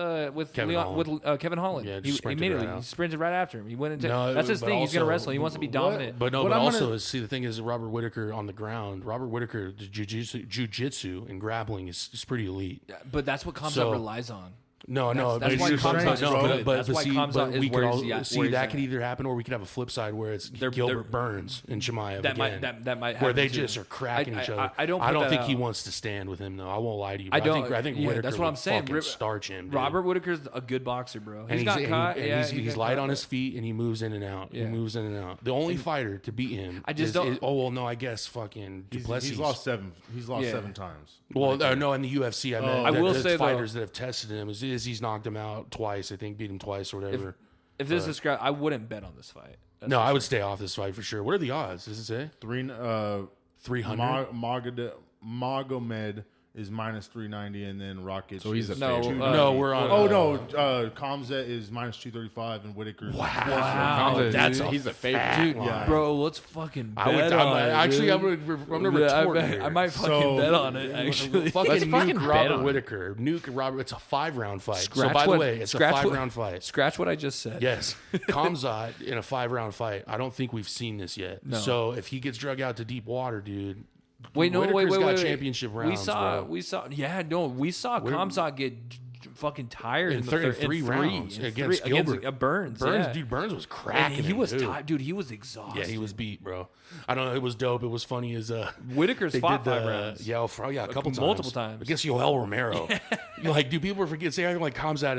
Kevin Holland. Kevin Holland? Yeah, he just sprinted immediately right out. he sprinted right after him. He went into No, that's his but thing. He's gonna also- wrestle. He wants to be dominant. But no, What but I'm also gonna- see the thing is Robert Whitaker on the ground. Robert Whitaker, the jiu-jitsu and grappling is pretty elite. But that's what Kamzat So- relies on. No, That's but why it's- Kamzat no, is but- good. but That's why see, Kamzat but is we where could he's at- see where he's that at. could either happen, or we could have a flip side where it's They're- Gilbert Burns and Chimaev That might again. that might where happen they too. just are cracking each other. I don't put that think he out. wants to stand with him though. I won't lie to you. I But don't. I think yeah, Whitaker that's what I'm would saying. fucking starch him. Dude. Robert Whitaker's a good boxer, bro. And He's got caught. and Yeah, he's light on his feet and he moves in and out. Yeah. He moves in and out. The only fighter to beat him. I just don't- oh well, no, I guess fucking Duplessis. He's lost 7. He's lost Yeah. 7 times. Well, no, in the UFC, I meant I will the say, though- fighters that have tested him is he's knocked him out twice. I think beat him twice or whatever. If this is scrap, I wouldn't bet on this fight. That's No, for I sure. would stay off this fight for sure. What are the odds? Does it say 300? Magomed is minus 390, and then Rockets. So he's a is No, favorite. No, we're on. Oh no, Kamzat is minus 235, and Whitaker's Wow, Kamzat, that's he's a favorite. fat Dude, line. yeah. Bro, let's fucking bet I would. on it, Actually, dude. I'm gonna Yeah, retort I here. might fucking So- bet on it. Actually, Fucking Let's fucking nuke bet Robert on it. Whitaker. Nuke Robert. It's a 5-round fight. Scratch So by what- the way, it's a scratch what- 5-round fight. Scratch what I just said. Yes, Kamzat in a 5-round fight. I don't think we've seen this yet. No. So if he gets drug out to deep water, dude. Wait, no, Whitaker's wait. got championship rounds. We saw, bro. we saw Kamzat get fucking tired in, in the three rounds against Gilbert. Burns. Burns, yeah. dude, Burns was And cracking. he was him, too. tired, dude. He was exhausted. Yeah, he was beat, bro. I don't know. It was dope. It was funny as Whitaker's they fought did 5 rounds. Yeah, a couple times, multiple times. against Yoel Romero. You're like, dude, people forget saying like Kamzat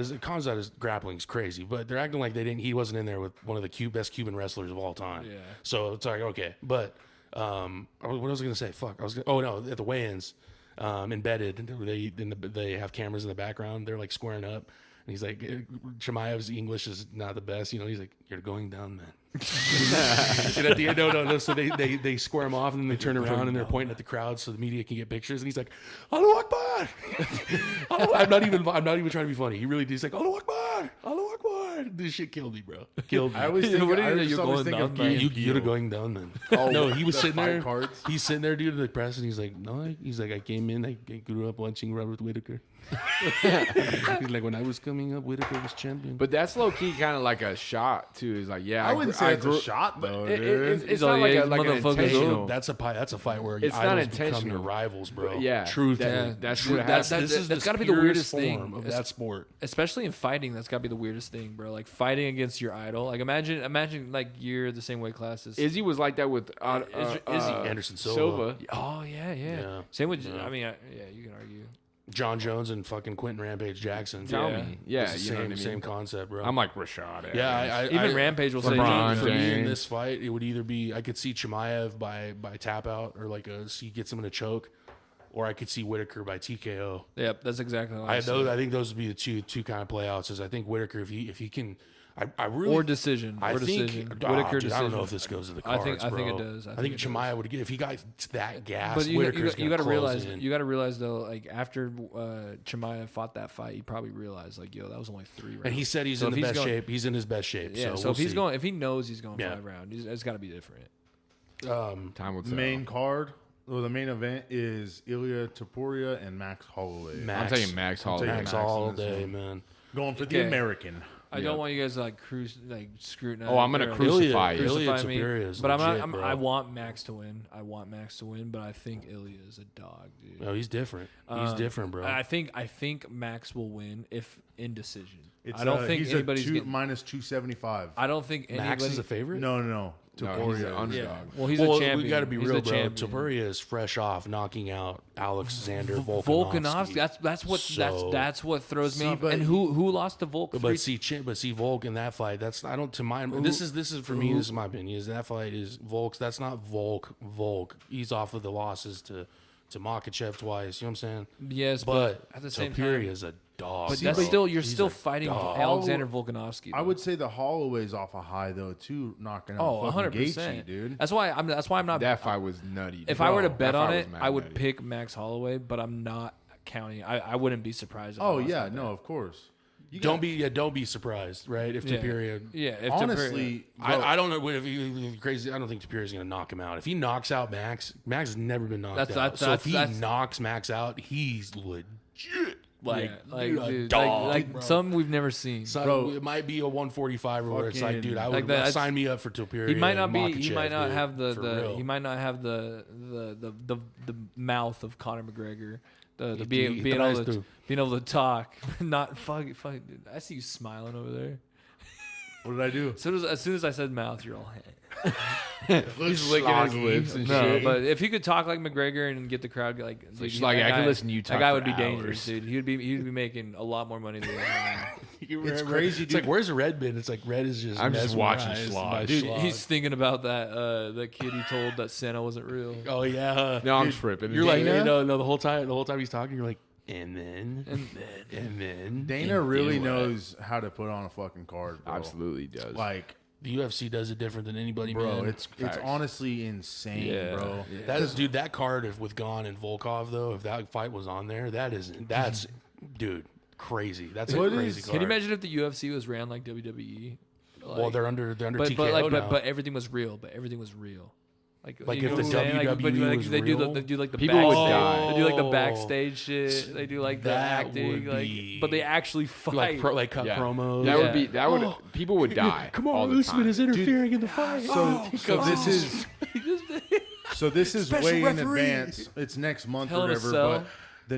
is grappling is crazy, but they're acting like he wasn't in there with one of the best Cuban wrestlers of all time. Yeah. So it's like okay, but what was I gonna say? Fuck, oh no, at the weigh-ins, embedded, they have cameras in the background. They're like squaring up. And he's like, Chimaev's English is not the best. He's like, you're going down, man. And at the end, no. So they square him off and then they turn around and they're pointing at the crowd so the media can get pictures. And he's like, Allahu Akbar. I'm not even trying to be funny. He really he's like, Allahu Akbar. Allahu Akbar. This shit killed me, bro. Killed me. I always think, What do you I think just you're always going think of down, man? You're going down, man. No, he was sitting there. Cards. He's sitting there, dude, in the press, and he's like, no. He's like, I came in, I grew up watching Robert Whitaker. He's like, when I was coming up, Whitaker was champion. But that's low key kind of like a shot too. It's like, yeah, I wouldn't say it's grew- a shot though, It- dude. it's not like, yeah, a, like an motherfuckers intentional. That's a fight where It's not idols become intentional. your rivals, bro. Yeah, truthfully. that's True- what that's happened. this is that's the gotta be the weirdest purest form thing. of that sport. Especially in fighting, that's gotta be the weirdest thing, bro. Like fighting against your idol. Like imagine like you're the same weight class as Izzy was like that with Izzy. Anderson Silva. Oh yeah. Yeah. Same with. Yeah. I mean, yeah, you can argue. John Jones and fucking Quentin Rampage Jackson. Tell Yeah. me. Yeah, It's the you know what I mean? same concept, bro. I'm like Rashad. yeah, Even Rampage will say LeBron for me in James. this fight, it would either be I could see Chimaev by tap out or like he gets him in a choke, or I could see Whitaker by TKO. Yep, that's exactly what I think those would be the two kind of playouts. Is I think Whitaker if he can, I really or decision. I or think decision. oh, Whitaker dude, decision. I don't know if this goes to the I cards. think it bro. does. I I think think it does. Chimaev would get if he got that gas. But Whitaker's you got to gonna realize close in. you got to realize though, like after Chimaev fought that fight, he probably realized like, yo, that was only 3 rounds. And he said he's So in if the he's best going- shape. He's in his best shape. Yeah, so we'll if he's see. going, if he knows he's going Yeah. 5 rounds, it's got to be different. Time will tell. Main card. Well, the main event is Ilya Topuria and Max Holloway. Max. I'm taking Max Holloway. taking Max Max all in this day, one. man. Going for the Okay. American. I Yeah. don't want you guys to scrutinize. Oh, I'm gonna or crucify you. Ilya crucify me. Topuria is But legit, I'm bro. I want Max to win. But I think Ilya is a dog, dude. No, he's different. He's different, bro. I think Max will win if in decision. It's, I don't think he's anybody's a getting. minus 275. I don't think Max anybody is a favorite. No. No, he's an Topuria. underdog. Yeah. Well, he's well, a champion. we got to be He's real, the bro. champion. Topuria is fresh off knocking out Alexander Volkanovski. Volkanovski. That's what throws me See, off. but- And who lost to Volk? But see Volk in that fight. That's I don't to my this is for me. This is my opinion. Is that fight is Volk's? That's not Volk. He's off of the losses to Makachev twice. You know what I'm saying? Yes, But at the same Topuria time, is a dog. but bro. that's still He's still a fighting dog. Alexander Volkanovski. I bro. would say the Holloway's off a high though too, knocking out Oh, fucking 100%, Gaethje, dude. That's why I'm not. That fight was nutty. If I were to Bro, bet that on fight it, was mad I would nutty. pick Max Holloway, but I'm not counting. I wouldn't be surprised. If I Oh lost yeah, that no, bet. of course. You Don't be surprised, right? If Topuria. Yeah, if honestly, I don't know if he's crazy. I don't think Topuria's going to knock him out. If he knocks out Max has never been knocked That's- out. that's- So if he that's- knocks Max out, he's legit. Like, like, dude, a dude, dog, like bro. some we've never seen. So Bro. it might be a 145 or where it's like, dude, I would Like that- sign me up for Topuria. He might not be. and He Makhachev, might not dude, have for the. real. He might not have the mouth of Conor McGregor. The He being tries able to to. being able to talk, not fuck. Dude, I see you smiling over there. What did I do? As soon as I said mouth, you're all. He's licking his lips and No, shit. but if he could talk like McGregor and get the crowd like, dude, she's like, that I guy- could listen to you talk That guy for would be hours. dangerous, dude. He'd be making a lot more money than that. It's crazy, It's dude. like, where's Red been? It's like Red is just. I'm just watching mesmerized Schlag. by Dude, Schlag. he's thinking about that kid he told that Santa wasn't real. Oh yeah. No, I'm tripping. You're like, Dana? no. The whole time he's talking, you're like, and then Dana really knows how to put on a fucking card, bro. Absolutely does. Like, the UFC does it different than anybody, bro, man. it's Facts. honestly insane, Yeah. bro. Yeah. That is, dude. That card with Gon and Volkov, though, if that fight was on there, that's dude, crazy. That's What a crazy is- card. Can you imagine if the UFC was ran like WWE? Well, they're under but TKO now. but everything was real. But everything was real. Like Like you if know the what I'm saying? WWE was they do real, they do like the people would backstage- die. They do like the Oh. backstage shit. They do like the That acting. would Like, be- but they actually fight. like cut Yeah. promos. That Yeah. would be that would people would die. Come all on, the Usman time. is interfering in the fight. So this is Special way in referee. advance. It's next month Hell or in a whatever. Cell. But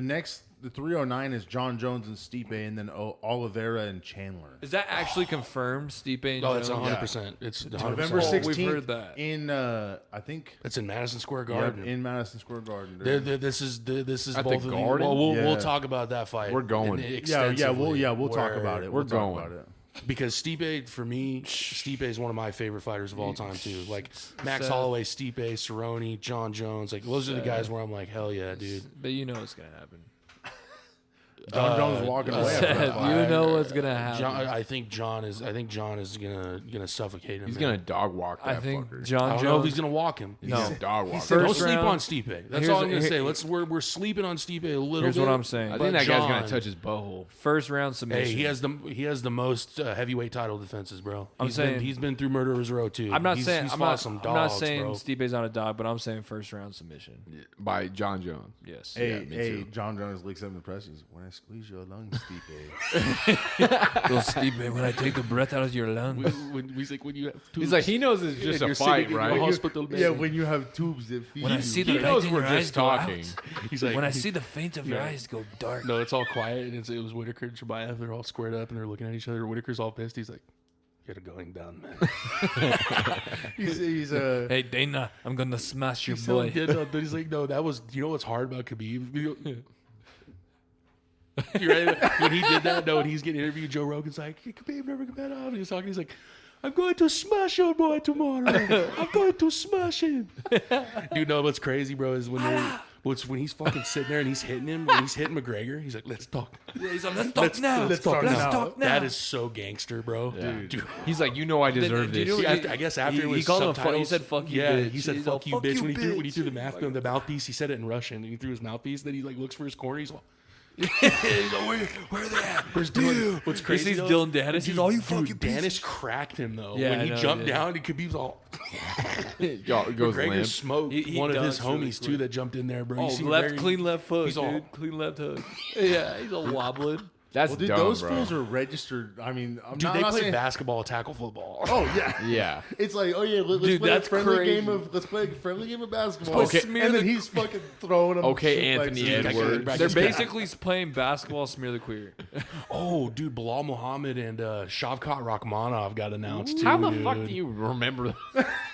the 309 is John Jones and Stipe, and then Oliveira and Chandler. Is that actually confirmed, Stipe? And Oh, it's Jones? 100%. It's 100%. November Oh, we've 16th heard that. in I think It's in Madison Square yeah, Garden. in Madison Square Garden. This is At the both of these. Garden? Well, we'll Yeah. talk about that fight. We're going. extensively, we'll talk where- about it. we're We'll talk going. about it. Because Stipe, for me, Stipe is one of my favorite fighters of all time too. Like Max Seth. Holloway, Stipe, Cerrone, John Jones. Like those are the guys where I'm like, hell yeah, dude. But you know what's gonna happen. John Jones walking away. After that Seth, fight. you know what's gonna happen. John, I think John is gonna suffocate him. He's man. gonna dog walk that I think fucker. I John don't know if Jones. he's gonna walk him. He's No. gonna dog walk. First Don't sleep round- on Stipe. That's Here's all I'm what- gonna say. here- We're sleeping on Stipe a little Here's bit. what I'm saying. I But think that guy's gonna John- touch his butthole. First round submission. Hey, he has the most heavyweight title defenses, bro. I'm saying- he's been through Murderer's Row too. I'm not He's saying he's I'm fought not, some I'm not dogs, saying bro. Stipe's not a dog, but I'm saying first round submission. By John Jones. Yes. Hey, me hey, too. John Jones licks up in the press. He's, when I squeeze your lungs, Stipe. Little Stipe, when I take the breath out of your lungs. He's like when you have two. He's like he knows it's just a fight, right? Hospital bed. Yeah, when you have tubes that feed When I you. see He the knows light in we're your just eyes go out. talking. He's like When I see the faint of your Yeah. eyes go dark. No, it's all quiet. And it was Whitaker and Chimaev. They're all squared up and they're looking at each other. Whitaker's all pissed. He's like, "You're going down, man." he's Hey Dana, I'm gonna smash your He's boy. but he's like, "No, that was. You know what's hard about Khabib? You right? When he did that, no, and he's getting interviewed. Joe Rogan's like, hey, Khabib never come out. And he's talking. He's like, I'm going to smash your boy tomorrow. I'm going to smash him. Dude, no, what's crazy, bro, is when he's fucking sitting there and he's hitting him, when he's hitting McGregor, he's like, let's talk. Yeah, he's like, let's talk now. let's talk Let's now. talk now. That is so gangster, bro. Dude. He's like, you know, I deserve do you this. know- I guess after He it was called him subtitles, he said, "Fuck you, yeah, bitch." he said, He's "Fuck all, you, "Fuck bitch." you, When he threw the bitch. mouthpiece, he said it in Russian, and he threw his mouthpiece. Then he like looks for his corner. He's all, he's like, where are they at? Where's Dylan? What's crazy? He sees though- Dylan Dennis. He's all, you fucking Dude, piece of Dennis shit." cracked him though. Yeah, when I he know, jumped yeah. down, Khabib's all. It goes McGregor limp. smoked He one of his dunks really homies quick. too that jumped in there, bro. You Oh, see left, McGregor- clean left hook, he's dude. all- Clean left hook. Yeah, he's all wobbling. That's well, dude, dumb, those bro. fools are registered. I mean, I'm Dude, not, they I'm not play saying, basketball, tackle football. Oh yeah, Yeah. It's like, oh yeah, let's Dude, play that's a friendly crazy. game of basketball. Okay. Smear and then the- he's fucking throwing them. Okay, shit like Anthony this. Edwards. They're They're Yeah. basically playing basketball, smear the queer. Oh, dude, Bilal Muhammad and Shavkat Rakhmonov got announced too. How the dude. fuck do you remember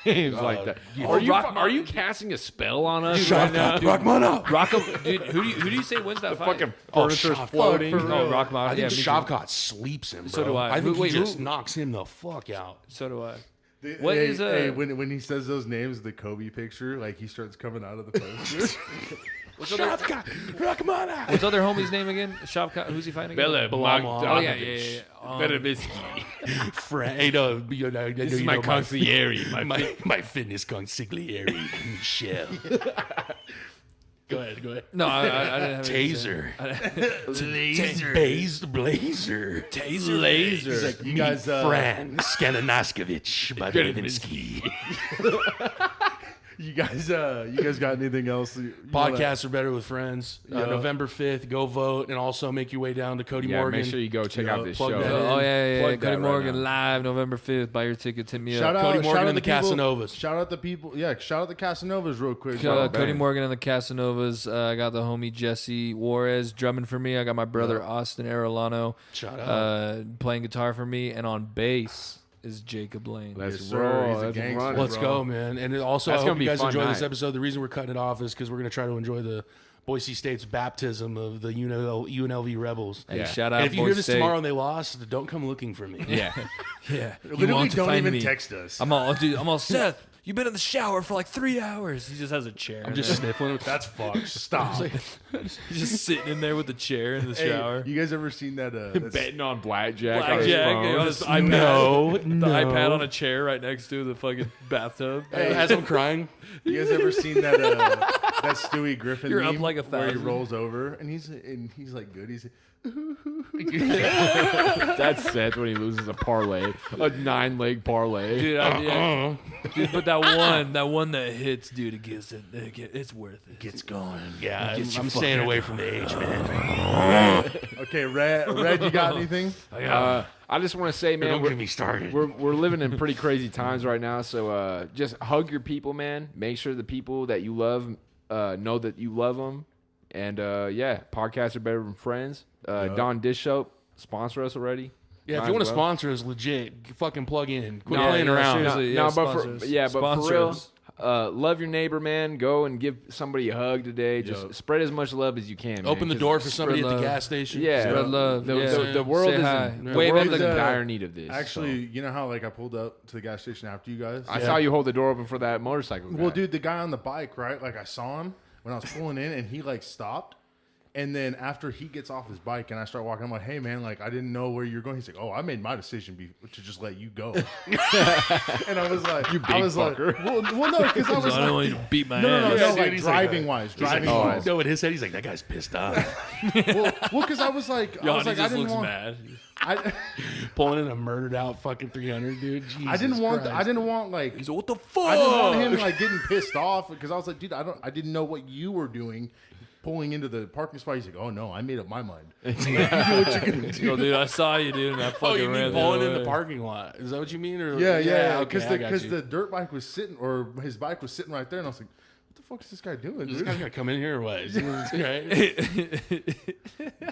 names like that? Oh, Are you casting a spell on us Shavkat right now? Rakhmonov? Dude, who do you say wins that fight? Fucking Oh, furniture's Shavkat. floating. For real. Oh, Rockmont. I Yeah, think me too. Shavkat sleeps him, bro. So do I. I think Wait, he just who- knocks him the fuck out. So do I. What What is is, when he says those names, the Kobe picture, like he starts coming out of the poster. Shavkat Rakhmonov. What's other homie's name again? Shavkat. Who's he fighting again? Bella Bilal Bogdanovich. Muhammad. Oh yeah, yeah, yeah. Berabisky. Friend, This is my consigliere. my fitness consigliere, Michelle. Go ahead. No, I didn't have Taser. Laser. Blazer. Taser. Laser. He's like, You guys, Fran Skananaskevich by Levinsky. You guys got anything else? Podcasts are better with friends. Yeah. November 5th, go vote, and also make your way down to Cody Morgan. Make sure you go check out this plug show. that in. Oh yeah. Plug that Cody right Morgan now. live November 5th. Buy your tickets. Hit me Shout up. out Cody Morgan and the people- Casanovas. Shout out the people. Yeah, shout out the Casanovas real quick. Cody Morgan and the Casanovas. I got the homie Jesse Juarez drumming for me. I got my brother Austin Arellano Shout out. playing guitar for me, and on bass is Jacob Lane. Let's Yes, sir. roll. He's a Let's gangster. run it, Let's bro. go, man. And also, That's I gonna hope be you a guys fun enjoy this night. episode. The reason we're cutting it off is because we're going to try to enjoy the Boise State's baptism of the UNLV Rebels. Hey, Yeah. shout out And if you hear Boise this State. tomorrow and they lost, don't come looking for me. Yeah. Yeah. You Literally, want to don't find even me. text us. I'm all Seth. You've been in the shower for like 3 hours. He just has a chair. I'm just sniffling. That's fucked. Stop. He's just sitting in there with the chair in the Hey, shower. you guys ever seen that? That's- Betting on blackjack. on his Blackjack phone. on his iPad. No, The no. iPad on a chair right next to the fucking bathtub. As I'm crying. You guys ever seen that? That Stewie Griffin. You're up meme like where he 1,000. rolls over and he's like good. He's That's Seth when he loses a parlay, a 9-leg parlay. Dude, dude, but that one that hits, dude, it's worth it. gets going. Yeah, Get your I'm staying away from the age, man. Okay, Red, you got anything? I just want to say, man, Don't get me started. we're living in pretty crazy times right now. So just hug your people, man. Make sure the people that you love know that you love them. And yeah, podcasts are better than friends. Don Dish Soap, sponsor us already. Yeah, if Might you want as to well. sponsor us, legit, fucking plug in. Quit No, playing yeah, around. seriously. No, but sponsors. but for Sponsor real, us. love your neighbor, man. Go and give somebody a hug today. Just Yup. spread as much love as you can. Open man, the 'cause door for somebody at spread the love. gas station. Yeah, Spread love. The, Yeah. the world Say is hi. in, the Wave world at is the in guy. dire need of this. Actually, you know how like I pulled up to the gas station after you guys? I saw you hold the door open for that motorcycle guy. Well, dude, the guy on the bike, right? Like I saw him when I was pulling in, and he like stopped. And then after he gets off his bike and I start walking, I'm like, "Hey, man, like I didn't know where you're going." He's like, "Oh, I made my decision to just let you go." And I was like, You big I was fucker. like, well, no, because I was I don't like, want you to beat my no, ass. Yeah, no, dude, like he's like driving wise, driving oh, wise. No, in his head, he's like, that guy's pissed off. Well, because I was like, Yanni I just didn't looks want, mad. I Pulling in a murdered out fucking 300, dude. I didn't Jesus want, Christ. I didn't want like, He's like, what the fuck? I didn't want him like getting pissed off because I was like, dude, I didn't know what you were doing. Pulling into the parking spot, he's like, "Oh no, I made up my mind." You know what you're gonna do. Yo, dude, I saw you, dude, and I fucking Oh, you ran mean pulling in other the way. parking lot? Is that what you mean? Or Yeah, okay, I got because you. the dirt bike was sitting, or his bike was sitting right there, and I was like, "What the fuck is this guy doing?" This Dude? guy's gonna come in here or what? Is he- right?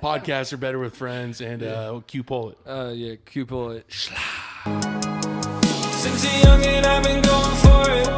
Podcasts are better with friends, and Q pull it. Yeah, Q pull it. Since a youngin', I've been going for it.